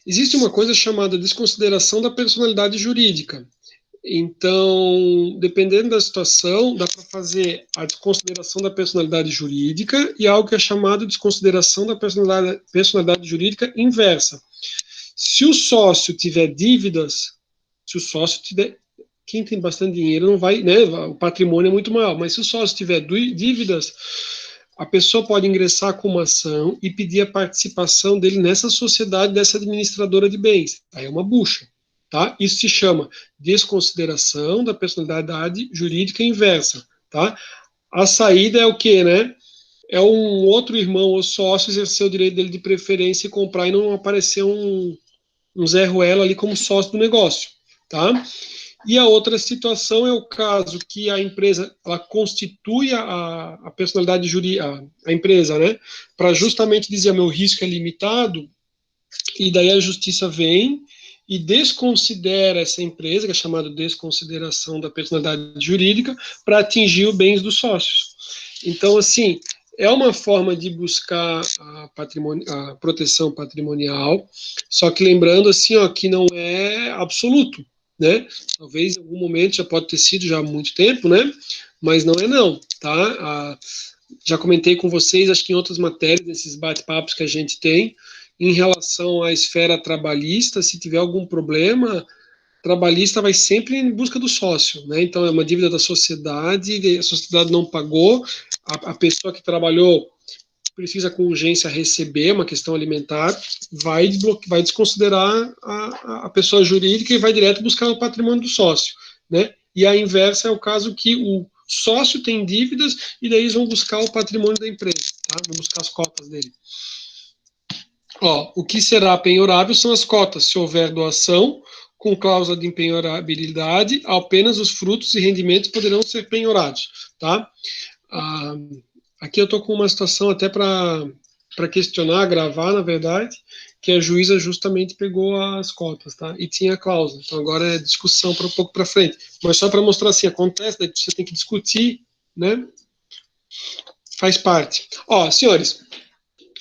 Speaker 1: Existe uma coisa chamada desconsideração da personalidade jurídica. Então, dependendo da situação, dá para fazer a desconsideração da personalidade jurídica e algo que é chamado de desconsideração da personalidade jurídica inversa. Se o sócio tiver dívidas, se o sócio tiver, quem tem bastante dinheiro não vai, né, o patrimônio é muito maior, mas se o sócio tiver dívidas, a pessoa pode ingressar com uma ação e pedir a participação dele nessa sociedade, dessa administradora de bens. Aí é uma bucha, tá? Isso se chama desconsideração da personalidade jurídica inversa, tá? A saída é o quê, né? É um outro irmão ou sócio exercer o direito dele de preferência e comprar e não aparecer um Zé Ruela ali como sócio do negócio, tá? E a outra situação é o caso que a empresa ela constitui a personalidade jurídica, a empresa, né, para justamente dizer meu risco é limitado, e daí a justiça vem e desconsidera essa empresa, que é chamada de desconsideração da personalidade jurídica, para atingir os bens dos sócios. Então, assim, é uma forma de buscar a proteção patrimonial, só que lembrando assim, ó, que não é absoluto, né? Talvez em algum momento já pode ter sido já há muito tempo, né? Mas não é não, tá? Já comentei com vocês, acho que em outras matérias, nesses bate-papos que a gente tem, em relação à esfera trabalhista, se tiver algum problema, trabalhista vai sempre em busca do sócio, né? Então é uma dívida da sociedade, a sociedade não pagou, a pessoa que trabalhou precisa com urgência receber, uma questão alimentar, vai desconsiderar a pessoa jurídica e vai direto buscar o patrimônio do sócio, né? E a inversa é o caso que o sócio tem dívidas e daí eles vão buscar o patrimônio da empresa, tá? Vão buscar as cotas dele. Ó, o que será penhorável são as cotas, se houver doação, com cláusula de penhorabilidade, apenas os frutos e rendimentos poderão ser penhorados, tá? Aqui eu estou com uma situação até para questionar, gravar, na verdade, que a juíza justamente pegou as cotas, tá? E tinha a cláusula. Então agora é discussão para um pouco para frente. Mas só para mostrar assim, acontece, daí você tem que discutir, né? Faz parte. Ó, senhores,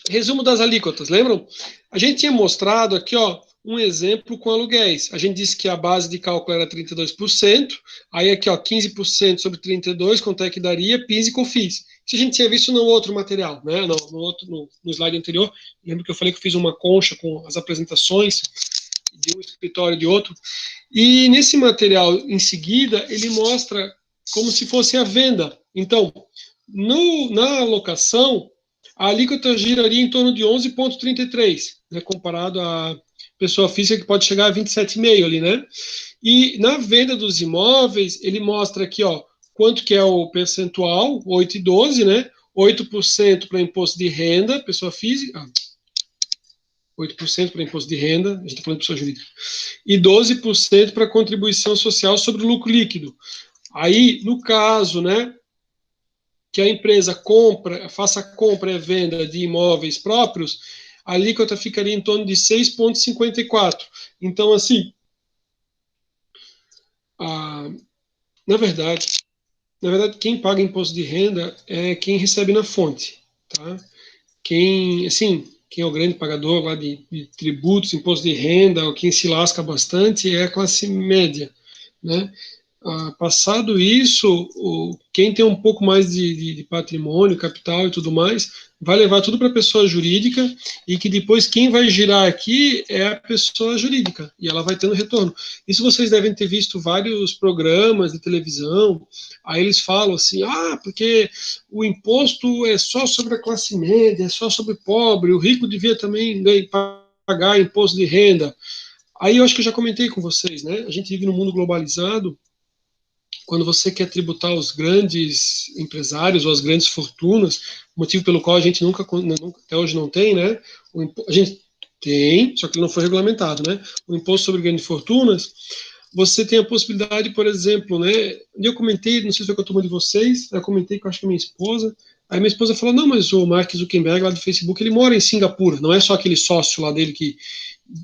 Speaker 1: resumo das alíquotas, lembram? A gente tinha mostrado aqui, ó, um exemplo com aluguéis. A gente disse que a base de cálculo era 32%, aí aqui, ó, 15% sobre 32%, quanto é que daria? PIS e COFINS. Isso a gente tinha visto no outro material, né? No slide anterior. Lembra que eu falei que eu fiz uma concha com as apresentações de um escritório e de outro. E nesse material, em seguida, ele mostra como se fosse a venda. Então, na alocação, a alíquota giraria em torno de 11,33, né, comparado à pessoa física que pode chegar a 27,5 ali, né? E na venda dos imóveis, ele mostra aqui, ó, quanto que é o percentual, 8,12, né? 8% para imposto de renda, pessoa física, 8% para imposto de renda, a gente está falando de pessoa jurídica, e 12% para contribuição social sobre o lucro líquido. Aí, no caso, né, que a empresa faça compra e venda de imóveis próprios, a alíquota ficaria em torno de 6,54. Então, assim, na verdade, quem paga imposto de renda é quem recebe na fonte, tá? Quem é o grande pagador lá de tributos, imposto de renda, ou quem se lasca bastante é a classe média, né? Passado isso, quem tem um pouco mais de patrimônio, capital e tudo mais, vai levar tudo para a pessoa jurídica e que depois quem vai girar aqui é a pessoa jurídica e ela vai tendo retorno. Isso vocês devem ter visto vários programas de televisão, aí eles falam assim, porque o imposto é só sobre a classe média, é só sobre o pobre, o rico devia também pagar imposto de renda. Aí eu acho que eu já comentei com vocês, né? A gente vive num mundo globalizado. Quando você quer tributar os grandes empresários ou as grandes fortunas, motivo pelo qual a gente nunca até hoje não tem, né? A gente tem, só que ele não foi regulamentado, né? O imposto sobre grandes fortunas, você tem a possibilidade, por exemplo, né? Eu comentei, não sei se foi com a turma de vocês, eu comentei que eu acho que a minha esposa, aí minha esposa falou, não, mas o Mark Zuckerberg lá do Facebook, ele mora em Singapura, não é só aquele sócio lá dele que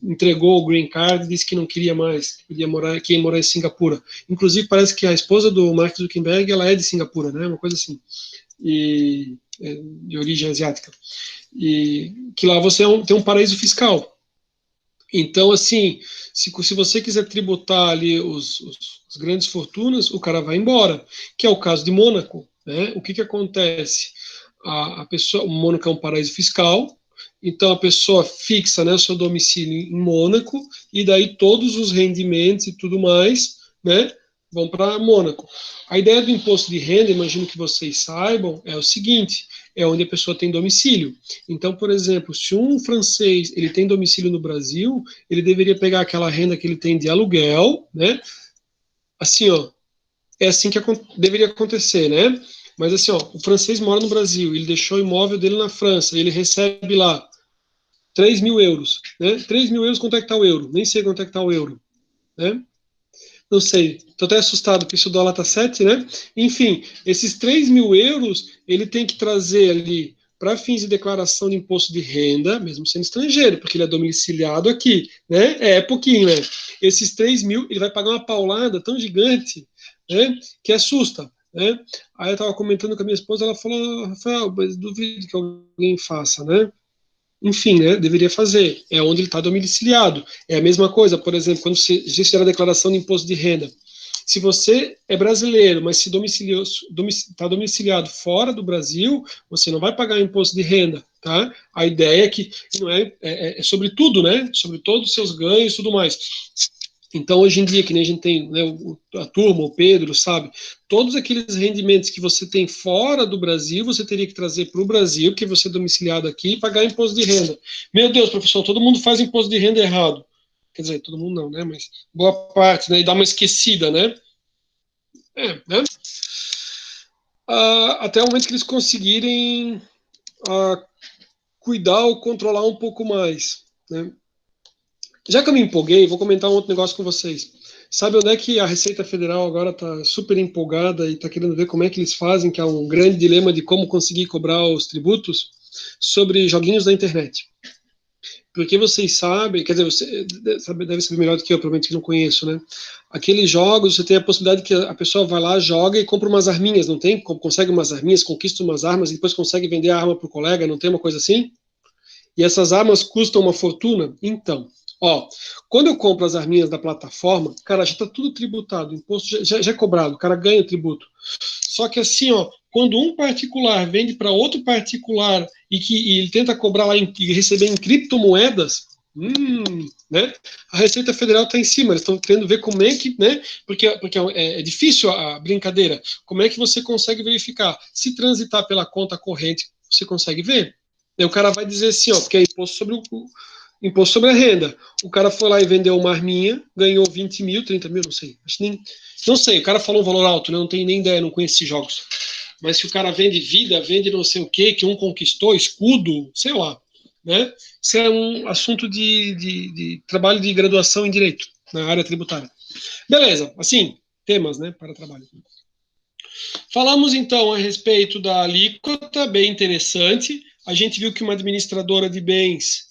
Speaker 1: entregou o green card e disse que não queria mais, queria morar em Singapura. Inclusive, parece que a esposa do Mark Zuckerberg, ela é de Singapura, né? Uma coisa assim. De origem asiática. E que lá você tem um paraíso fiscal. Então, assim, se você quiser tributar ali as grandes fortunas, o cara vai embora, que é o caso de Mônaco, né? O que acontece? A pessoa, o Mônaco é um paraíso fiscal, então a pessoa fixa, né, o seu domicílio em Mônaco, e daí todos os rendimentos e tudo mais, né, vão para Mônaco. A ideia do imposto de renda, imagino que vocês saibam, é o seguinte: é onde a pessoa tem domicílio. Então, por exemplo, se um francês ele tem domicílio no Brasil, ele deveria pegar aquela renda que ele tem de aluguel, né? Assim, ó, é assim que deveria acontecer, né? Mas assim, ó, o francês mora no Brasil, ele deixou o imóvel dele na França, ele recebe lá 3 mil euros, né? 3 mil euros, quanto é que tá o euro? Nem sei quanto é que tá o euro, né? Não sei, estou até assustado porque o dólar está 7, né? Enfim, esses 3 mil euros ele tem que trazer ali para fins de declaração de imposto de renda, mesmo sendo estrangeiro, porque ele é domiciliado aqui, né? É pouquinho, né? Esses 3 mil, ele vai pagar uma paulada tão gigante, né? Que assusta, né? Aí eu estava comentando com a minha esposa, ela falou: Rafael, mas duvido que alguém faça, né? Enfim, né, deveria fazer, é onde ele está domiciliado. É a mesma coisa, por exemplo, quando você fizer a declaração de imposto de renda. Se você é brasileiro, mas se está domiciliado fora do Brasil, você não vai pagar imposto de renda, tá? A ideia é que não é sobre tudo, né? Sobre todos os seus ganhos e tudo mais. Então, hoje em dia, que nem a gente tem, né, a turma, o Pedro, sabe? Todos aqueles rendimentos que você tem fora do Brasil, você teria que trazer para o Brasil, porque você é domiciliado aqui, e pagar imposto de renda. Meu Deus, professor, todo mundo faz imposto de renda errado. Quer dizer, todo mundo não, né? Mas boa parte, né? E dá uma esquecida, né? Né? Até o momento que eles conseguirem cuidar ou controlar um pouco mais, né? Já que eu me empolguei, vou comentar um outro negócio com vocês. Sabe onde é que a Receita Federal agora está super empolgada e está querendo ver como é que eles fazem, que é um grande dilema de como conseguir cobrar os tributos sobre joguinhos da internet. Porque vocês sabem, quer dizer, você deve saber melhor do que eu, provavelmente que não conheço, né? Aqueles jogos, você tem a possibilidade que a pessoa vai lá, joga e compra umas arminhas, não tem? Consegue umas arminhas, conquista umas armas e depois consegue vender a arma para o colega, não tem uma coisa assim? E essas armas custam uma fortuna? Então, ó, quando eu compro as arminhas da plataforma, cara, já está tudo tributado, o imposto já é cobrado, o cara ganha o tributo. Só que assim, ó, quando um particular vende para outro particular e ele tenta cobrar lá e receber em criptomoedas, né? A Receita Federal está em cima, eles estão querendo ver como é que, né? Porque é difícil a brincadeira. Como é que você consegue verificar? Se transitar pela conta corrente, você consegue ver. Aí o cara vai dizer assim, ó, porque é imposto sobre a renda. O cara foi lá e vendeu uma arminha, ganhou 20 mil, 30 mil, não sei. Não sei, o cara falou um valor alto, né? Não tenho nem ideia, não conheço esses jogos. Mas se o cara vende vida, vende não sei o que um conquistou, escudo, sei lá. Né? Isso é um assunto de trabalho de graduação em direito, na área tributária. Beleza, assim, temas, né, para trabalho. Falamos então a respeito da alíquota, bem interessante. A gente viu que uma administradora de bens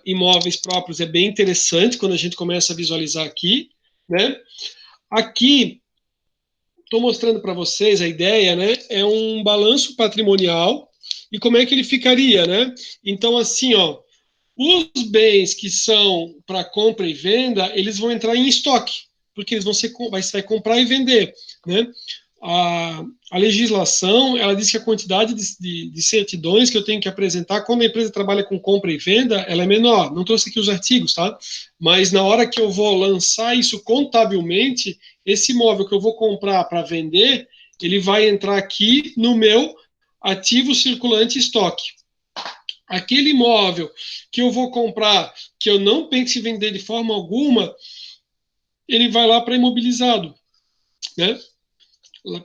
Speaker 1: imóveis próprios é bem interessante quando a gente começa a visualizar aqui, né? Aqui estou mostrando para vocês a ideia, né? É um balanço patrimonial e como é que ele ficaria, né? Então, assim, ó, os bens que são para compra e venda, eles vão entrar em estoque, porque eles você vai comprar e vender, né? A legislação, ela diz que a quantidade de certidões que eu tenho que apresentar quando a empresa trabalha com compra e venda, ela é menor. Não trouxe aqui os artigos, tá? Mas na hora que eu vou lançar isso contabilmente, esse imóvel que eu vou comprar para vender, ele vai entrar aqui no meu ativo circulante estoque. Aquele imóvel que eu vou comprar, que eu não penso em vender de forma alguma, ele vai lá para imobilizado, né?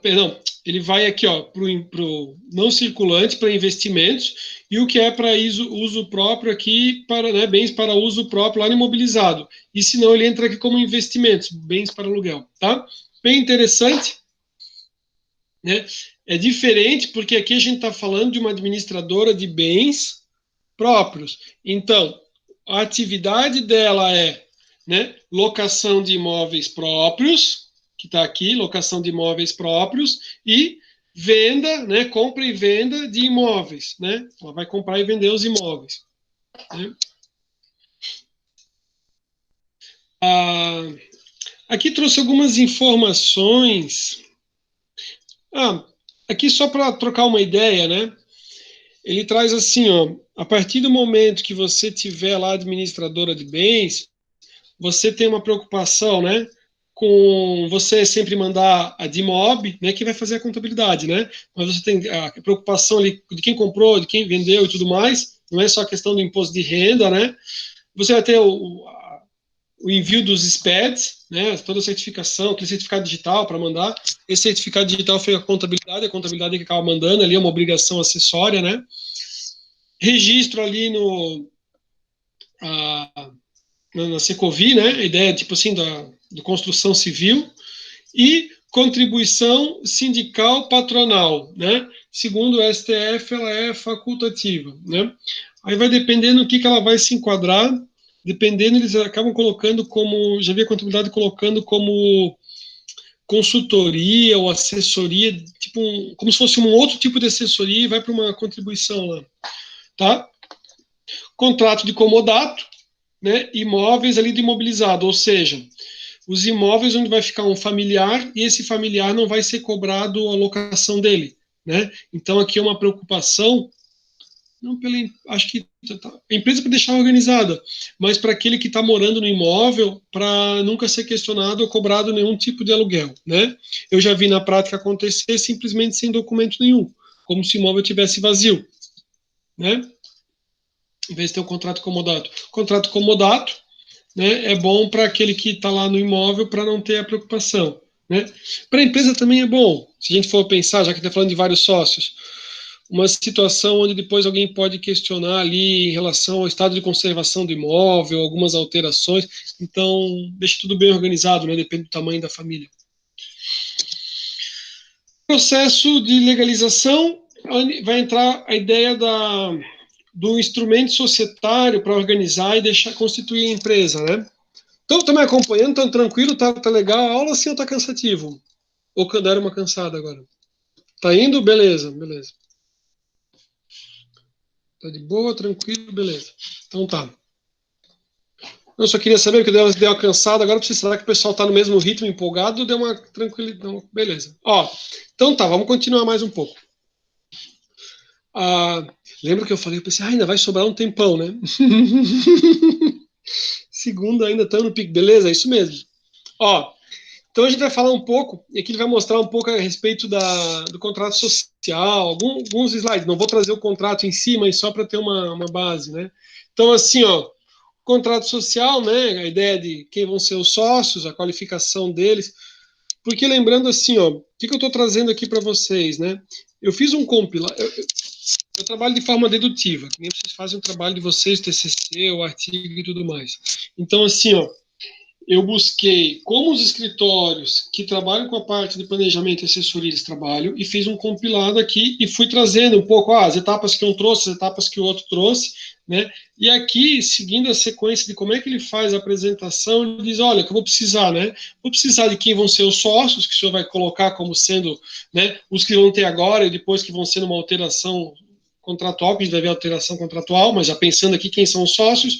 Speaker 1: Perdão, ele vai aqui para o não circulante, para investimentos, e o que é para uso próprio aqui, para, né, bens para uso próprio lá no imobilizado. E se não, ele entra aqui como investimentos, bens para aluguel, tá? Bem interessante, né? É diferente porque aqui a gente está falando de uma administradora de bens próprios. Então, a atividade dela é, né, locação de imóveis próprios, que está aqui, locação de imóveis próprios, e venda, né, compra e venda de imóveis, né? Ela vai comprar e vender os imóveis. Né? Aqui trouxe algumas informações. Aqui só para trocar uma ideia, né? Ele traz assim, ó, a partir do momento que você tiver lá administradora de bens, você tem uma preocupação, né, com você sempre mandar a DIMOB, né, que vai fazer a contabilidade, né? Mas você tem a preocupação ali de quem comprou, de quem vendeu e tudo mais, não é só a questão do imposto de renda, né? Você vai ter o envio dos SPEDs, né, toda a certificação, aquele certificado digital para mandar. Esse certificado digital foi a contabilidade que acaba mandando, ali é uma obrigação acessória, né? Registro ali na Secovi, né? A ideia, tipo assim, da construção civil. E contribuição sindical patronal, né? Segundo o STF, ela é facultativa, né? Aí vai dependendo do que ela vai se enquadrar, dependendo, eles acabam colocando como, já vi a contabilidade colocando como consultoria ou assessoria, tipo como se fosse um outro tipo de assessoria e vai para uma contribuição lá, tá? Contrato de comodato, né? Imóveis ali de imobilizado, ou seja, os imóveis onde vai ficar um familiar e esse familiar não vai ser cobrado a locação dele, né? Então aqui é uma preocupação, não pela, acho que a empresa para deixar organizada, mas para aquele que está morando no imóvel, para nunca ser questionado ou cobrado nenhum tipo de aluguel, né? Eu já vi na prática acontecer simplesmente sem documento nenhum, como se o imóvel tivesse vazio, né? Em vez de ter um contrato comodato. Contrato comodato, né, é bom para aquele que está lá no imóvel para não ter a preocupação. Né? Para a empresa também é bom, se a gente for pensar, já que está falando de vários sócios, uma situação onde depois alguém pode questionar ali em relação ao estado de conservação do imóvel, algumas alterações, então deixa tudo bem organizado, né? Depende do tamanho da família. Processo de legalização, vai entrar a ideia do instrumento societário para organizar e deixar constituir a empresa, né? Então, tá me acompanhando? Tá tranquilo? Tá legal a aula, sim, ou tá cansativo? Ou deram uma cansada agora? Tá indo? Beleza, beleza. Tá de boa, tranquilo, beleza. Então tá. Eu só queria saber que deu uma cansada, agora preciso saber que o pessoal tá no mesmo ritmo, empolgado, deu uma tranquilidade. Beleza. Ó, então tá, vamos continuar mais um pouco. Lembra que eu falei, eu pensei, ainda vai sobrar um tempão, né? Segunda ainda estamos no pico, beleza? É isso mesmo. Ó, então a gente vai falar um pouco, e aqui ele vai mostrar um pouco a respeito do contrato social, alguns slides. Não vou trazer o contrato em si, mas só para ter uma base, né? Então, assim, ó, contrato social, né? A ideia de quem vão ser os sócios, a qualificação deles. Porque lembrando assim, ó, o que eu estou trazendo aqui para vocês, né? Eu fiz um compilado. Eu trabalho de forma dedutiva, que nem vocês fazem o trabalho de vocês, TCC, o artigo e tudo mais. Então, assim, ó, eu busquei como os escritórios que trabalham com a parte de planejamento e assessoria eles trabalham e fiz um compilado aqui e fui trazendo um pouco as etapas que um trouxe, as etapas que o outro trouxe, né? E aqui, seguindo a sequência de como é que ele faz a apresentação, ele diz, olha, que eu vou precisar, né? Vou precisar de quem vão ser os sócios, que o senhor vai colocar como sendo, né, os que vão ter agora e depois que vão ser uma alteração contratual, que a gente vai ver alteração contratual, mas já pensando aqui quem são os sócios,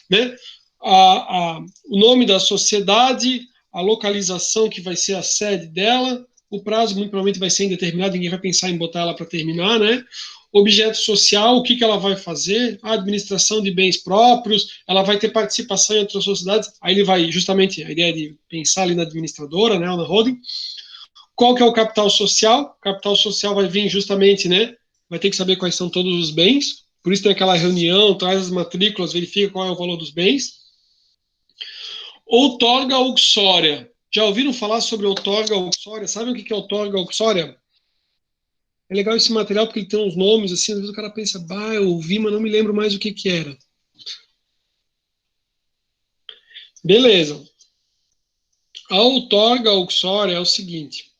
Speaker 1: né? O nome da sociedade, a localização que vai ser a sede dela, o prazo muito provavelmente vai ser indeterminado, ninguém vai pensar em botar ela para terminar, né? Objeto social, o que ela vai fazer, a administração de bens próprios, ela vai ter participação em outras sociedades, aí ele vai justamente, a ideia de pensar ali na administradora, né, na holding. Qual que é o capital social? O capital social vai vir justamente, né, vai ter que saber quais são todos os bens, por isso tem aquela reunião, traz as matrículas, verifica qual é o valor dos bens. Outorga uxória. Já ouviram falar sobre outorga uxória? Sabem o que é outorga uxória? É legal esse material porque ele tem uns nomes assim, às vezes o cara pensa, bah, eu ouvi, mas não me lembro mais o que era. Beleza. A outorga uxória é o seguinte: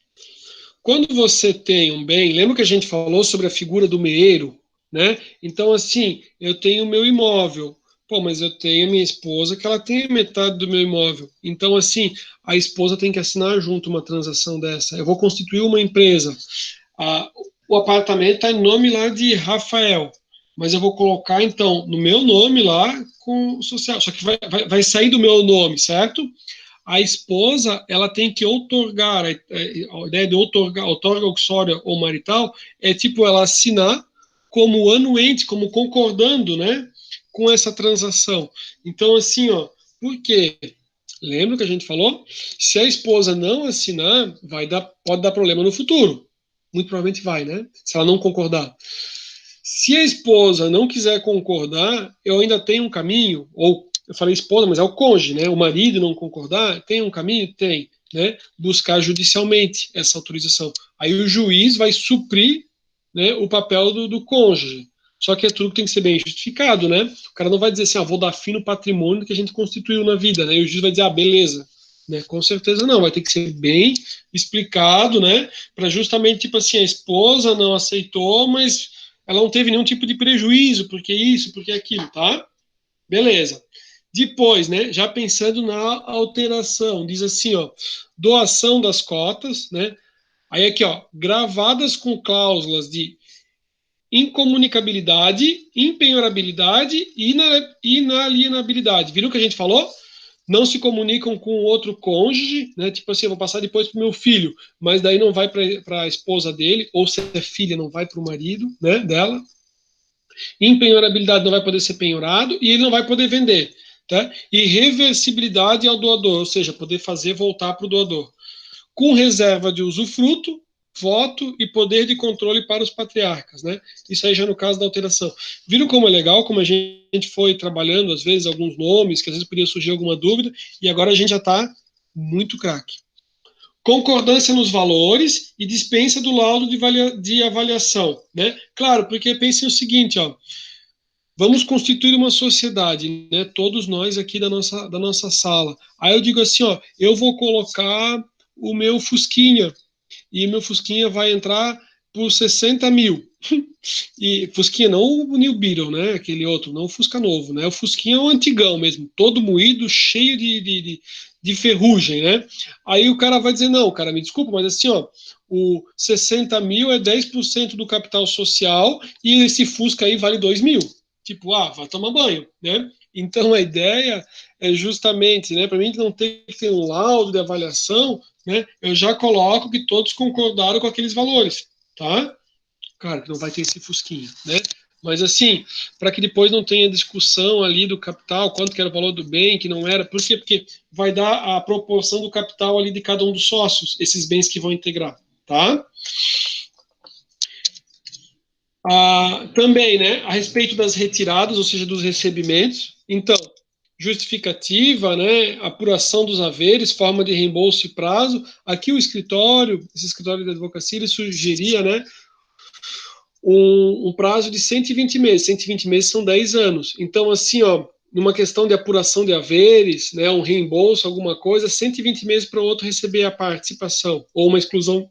Speaker 1: quando você tem um bem, lembra que a gente falou sobre a figura do meeiro, né? Então, assim, eu tenho o meu imóvel, Pô, mas eu tenho a minha esposa que ela tem metade do meu imóvel. Então, assim, a esposa tem que assinar junto uma transação dessa. Eu vou constituir uma empresa. Ah, o apartamento está em nome lá de Rafael, mas eu vou colocar, então, no meu nome lá com o social. Só que vai sair do meu nome, certo? A esposa, ela tem que outorgar, a ideia de outorgar, outorga uxória ou marital, é tipo ela assinar como anuente, como concordando, né, com essa transação. Então, assim, ó, por quê? Lembra que a gente falou? Se a esposa não assinar, pode dar problema no futuro. Muito provavelmente vai, né? Se ela não concordar. Se a esposa não quiser concordar, eu ainda tenho um caminho, ou eu falei esposa, mas é o cônjuge, né? O marido não concordar, tem um caminho? Tem, né? Buscar judicialmente essa autorização. Aí o juiz vai suprir, né, o papel do cônjuge. Só que é tudo que tem que ser bem justificado, né? O cara não vai dizer assim, ah, vou dar fim no patrimônio que a gente constituiu na vida, né? E o juiz vai dizer, ah, beleza. Né? Com certeza não, vai ter que ser bem explicado, né? Para justamente, tipo assim, a esposa não aceitou, mas ela não teve nenhum tipo de prejuízo, porque isso, porque aquilo, tá? Beleza. Depois, né, já pensando na alteração, diz assim, ó, doação das cotas, né? Aí aqui, ó, gravadas com cláusulas de incomunicabilidade, impenhorabilidade e inalienabilidade. Viram o que a gente falou? Não se comunicam com o outro cônjuge, né? Tipo assim, eu vou passar depois para o meu filho, mas daí não vai para a esposa dele, ou se é filha, não vai para o marido, né, dela. Impenhorabilidade não vai poder ser penhorado e ele não vai poder vender. Tá? E reversibilidade ao doador, ou seja, poder fazer voltar para o doador. Com reserva de usufruto, voto e poder de controle para os patriarcas. Né? Isso aí já no caso da alteração. Viram como é legal, como a gente foi trabalhando, às vezes, alguns nomes, que às vezes podia surgir alguma dúvida, e agora a gente já está muito craque. Concordância nos valores e dispensa do laudo de avaliação. Né? Claro, porque pensem o seguinte, ó, vamos constituir uma sociedade, né? Todos nós aqui da nossa sala. Aí eu digo assim, ó, eu vou colocar o meu Fusquinha, e meu Fusquinha vai entrar por 60 mil. E Fusquinha, não o New Beetle, né? Aquele outro, não o Fusca novo, né? O Fusquinha é o antigão mesmo, todo moído, cheio de ferrugem, né? Aí o cara vai dizer, não, cara, me desculpa, mas assim, ó, o 60 mil é 10% do capital social e esse Fusca aí vale 2 mil. Tipo, ah, vai tomar banho, né? Então a ideia é justamente, né, para mim não ter que ter um laudo de avaliação, né, eu já coloco que todos concordaram com aqueles valores, tá? Claro que não vai ter esse fusquinha, né? Mas assim, para que depois não tenha discussão ali do capital, quanto que era o valor do bem, que não era, por quê? Porque vai dar a proporção do capital ali de cada um dos sócios, esses bens que vão integrar, tá? Também, né, a respeito das retiradas, ou seja, dos recebimentos. Então, justificativa, né, apuração dos haveres, forma de reembolso e prazo. Aqui o escritório, esse escritório de advocacia, ele sugeria, né, um prazo de 120 meses. 120 meses são 10 anos. Então, assim, ó, numa questão de apuração de haveres, né, um reembolso, alguma coisa, 120 meses para o outro receber a participação, ou uma exclusão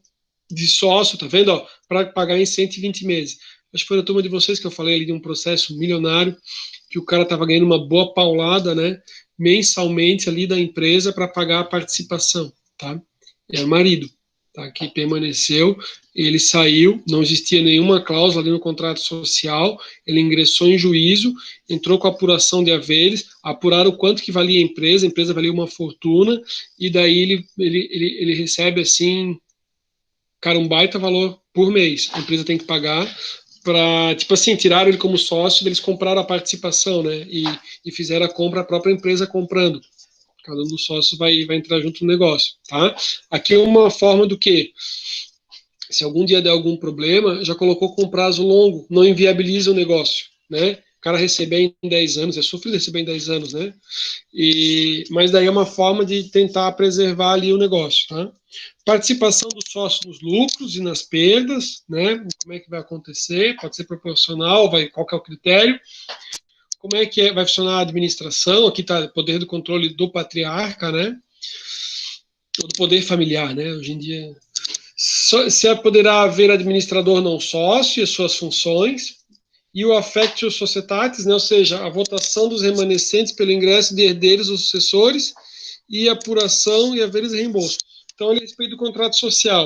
Speaker 1: de sócio, tá vendo? Para pagar em 120 meses. Acho que foi da turma de vocês que eu falei ali de um processo milionário, que o cara estava ganhando uma boa paulada, né, mensalmente ali da empresa para pagar a participação, tá? É o marido, tá? Que permaneceu, ele saiu, não existia nenhuma cláusula ali no contrato social, ele ingressou em juízo, entrou com a apuração de haveres, apuraram o quanto que valia a empresa valia uma fortuna, e daí ele recebe assim, cara, um baita valor por mês. A empresa tem que pagar para, tipo assim, tiraram ele como sócio, eles compraram a participação, né? E fizeram a compra, a própria empresa comprando. Cada um dos sócios vai entrar junto no negócio, tá? Aqui é uma forma do que, se algum dia der algum problema, já colocou com prazo longo, não inviabiliza o negócio, né? O cara receber em 10 anos, é sofrido receber em 10 anos, né? Mas daí é uma forma de tentar preservar ali o negócio, tá? Participação do sócio nos lucros e nas perdas, né? Como é que vai acontecer? Pode ser proporcional, qual que é o critério? Como é que vai funcionar a administração? Aqui está o poder do controle do patriarca, né? Do poder familiar, né? Hoje em dia, se poderá haver administrador não sócio e as suas funções, e o affectio societatis, né, ou seja, a votação dos remanescentes pelo ingresso de herdeiros ou sucessores, e apuração e haveres reembolso. Então, ele respeita o contrato social.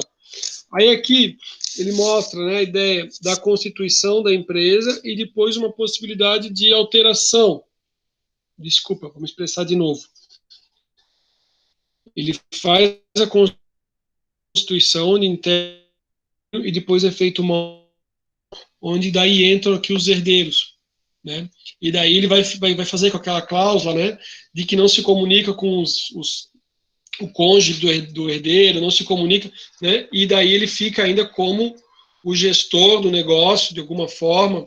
Speaker 1: Aí aqui ele mostra, né, a ideia da constituição da empresa e depois uma possibilidade de alteração. Desculpa, vamos expressar de novo. Ele faz a constituição interna e depois é feito uma onde daí entram aqui os herdeiros, né? E daí ele vai fazer com aquela cláusula, né, de que não se comunica com o cônjuge do herdeiro, não se comunica, né? E daí ele fica ainda como o gestor do negócio, de alguma forma,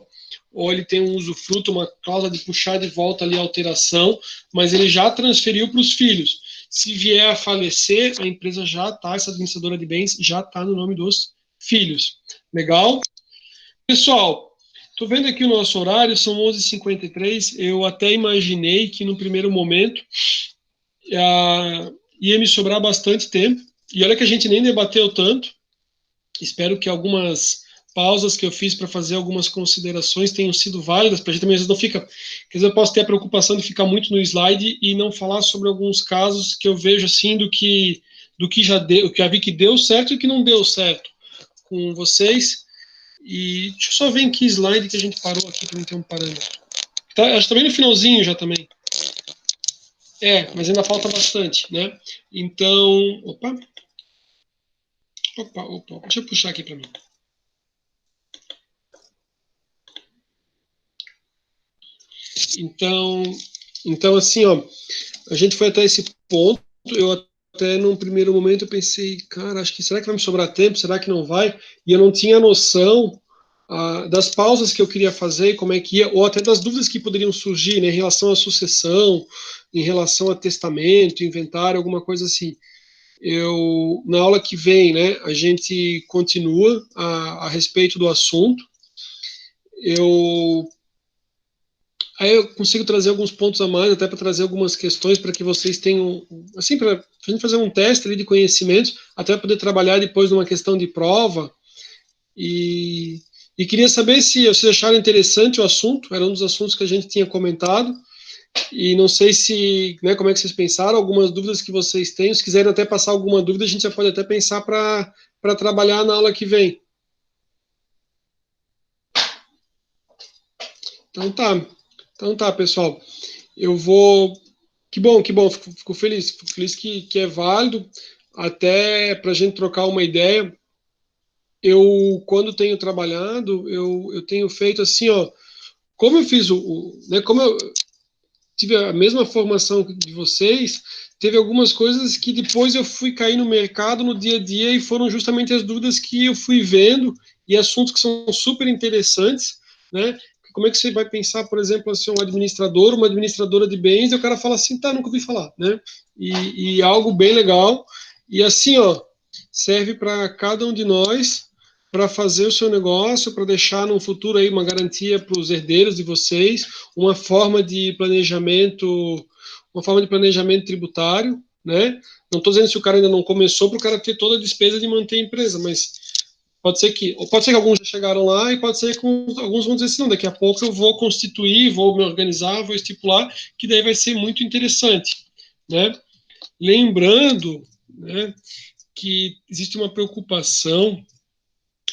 Speaker 1: ou ele tem um usufruto, uma cláusula de puxar de volta ali a alteração, mas ele já transferiu para os filhos. Se vier a falecer, a empresa já está, essa administradora de bens já está no nome dos filhos. Legal? Pessoal, estou vendo aqui o nosso horário, são 11h53, eu até imaginei que no primeiro momento ia me sobrar bastante tempo, e olha que a gente nem debateu tanto, espero que algumas pausas que eu fiz para fazer algumas considerações tenham sido válidas, para a gente também às vezes não fica, quer dizer, eu posso ter a preocupação de ficar muito no slide e não falar sobre alguns casos que eu vejo assim do que já deu, que já vi que deu certo e que não deu certo com vocês. E deixa eu só ver em que slide que a gente parou aqui para não ter um parâmetro. Tá, acho que tá bem no finalzinho já também. Mas ainda falta bastante, né? Então, opa, deixa eu puxar aqui para mim. Então assim, ó, a gente foi até esse ponto, eu até num primeiro momento eu pensei, cara, acho que será que vai me sobrar tempo, será que não vai? E eu não tinha noção das pausas que eu queria fazer, como é que ia, ou até das dúvidas que poderiam surgir, né, em relação à sucessão, em relação a testamento, inventário, alguma coisa assim. Na aula que vem, né, a gente continua a respeito do assunto. Aí eu consigo trazer alguns pontos a mais, até para trazer algumas questões para que vocês tenham, assim, para a gente fazer um teste ali de conhecimentos, até poder trabalhar depois numa questão de prova. E queria saber se vocês acharam interessante o assunto, era um dos assuntos que a gente tinha comentado, e não sei se, né, como é que vocês pensaram, algumas dúvidas que vocês têm, se quiserem até passar alguma dúvida, a gente já pode até pensar para trabalhar na aula que vem. Então tá, pessoal. Eu vou. Que bom, fico feliz. Fico feliz que é válido, até para a gente trocar uma ideia. Quando tenho trabalhado, eu tenho feito assim, ó. Como eu fiz né, como eu tive a mesma formação de vocês, teve algumas coisas que depois eu fui cair no mercado no dia a dia e foram justamente as dúvidas que eu fui vendo e assuntos que são super interessantes, né? Como é que você vai pensar, por exemplo, assim, um administrador, uma administradora de bens, e o cara fala assim, tá, nunca ouvi falar, né? E algo bem legal. E assim, ó, serve para cada um de nós para fazer o seu negócio, para deixar no futuro aí uma garantia para os herdeiros de vocês, uma forma de planejamento tributário, né? Não estou dizendo se o cara ainda não começou para o cara ter toda a despesa de manter a empresa, mas pode ser que alguns já chegaram lá e pode ser que alguns vão dizer assim, não, daqui a pouco eu vou constituir, vou me organizar, vou estipular, que daí vai ser muito interessante, né? Lembrando, né, que existe uma preocupação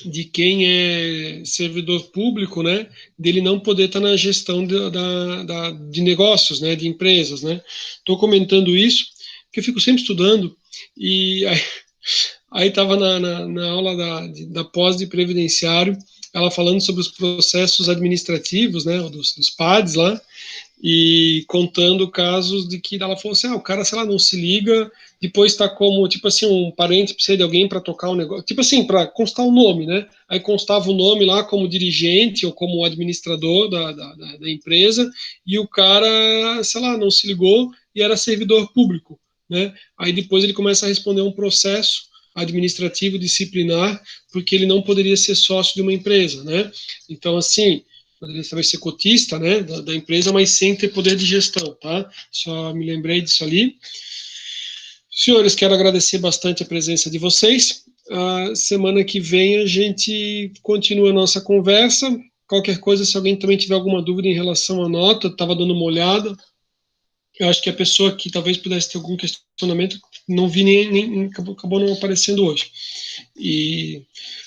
Speaker 1: de quem é servidor público, né, dele não poder estar na gestão de negócios, né, de empresas, né. Estou comentando isso porque eu fico sempre estudando e aí estava na aula da pós de previdenciário, ela falando sobre os processos administrativos, né, dos PADs lá, e contando casos de que ela falou assim, o cara, sei lá, não se liga, depois está como, tipo assim, um parente precisa de alguém para tocar o negócio, tipo assim, para constar o nome, né? Aí constava o nome lá como dirigente ou como administrador da empresa, e o cara, sei lá, não se ligou e era servidor público, né? Aí depois ele começa a responder um processo administrativo disciplinar, porque ele não poderia ser sócio de uma empresa, né? Então, assim, poderia talvez ser cotista, né, da empresa, mas sem ter poder de gestão, tá? Só me lembrei disso ali. Senhores, quero agradecer bastante a presença de vocês. Semana que vem a gente continua a nossa conversa. qualquer coisa, se alguém também tiver alguma dúvida em relação à nota, estava dando uma olhada. Eu acho que a pessoa que talvez pudesse ter algum questionamento, não vi nem acabou não aparecendo hoje. E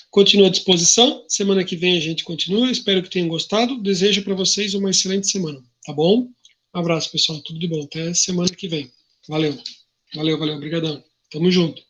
Speaker 1: continuo à disposição. Semana que vem a gente continua. Espero que tenham gostado. Desejo para vocês uma excelente semana, tá bom? Um abraço, pessoal. Tudo de bom. Até semana que vem. Valeu. Valeu, valeu. Obrigadão. Tamo junto.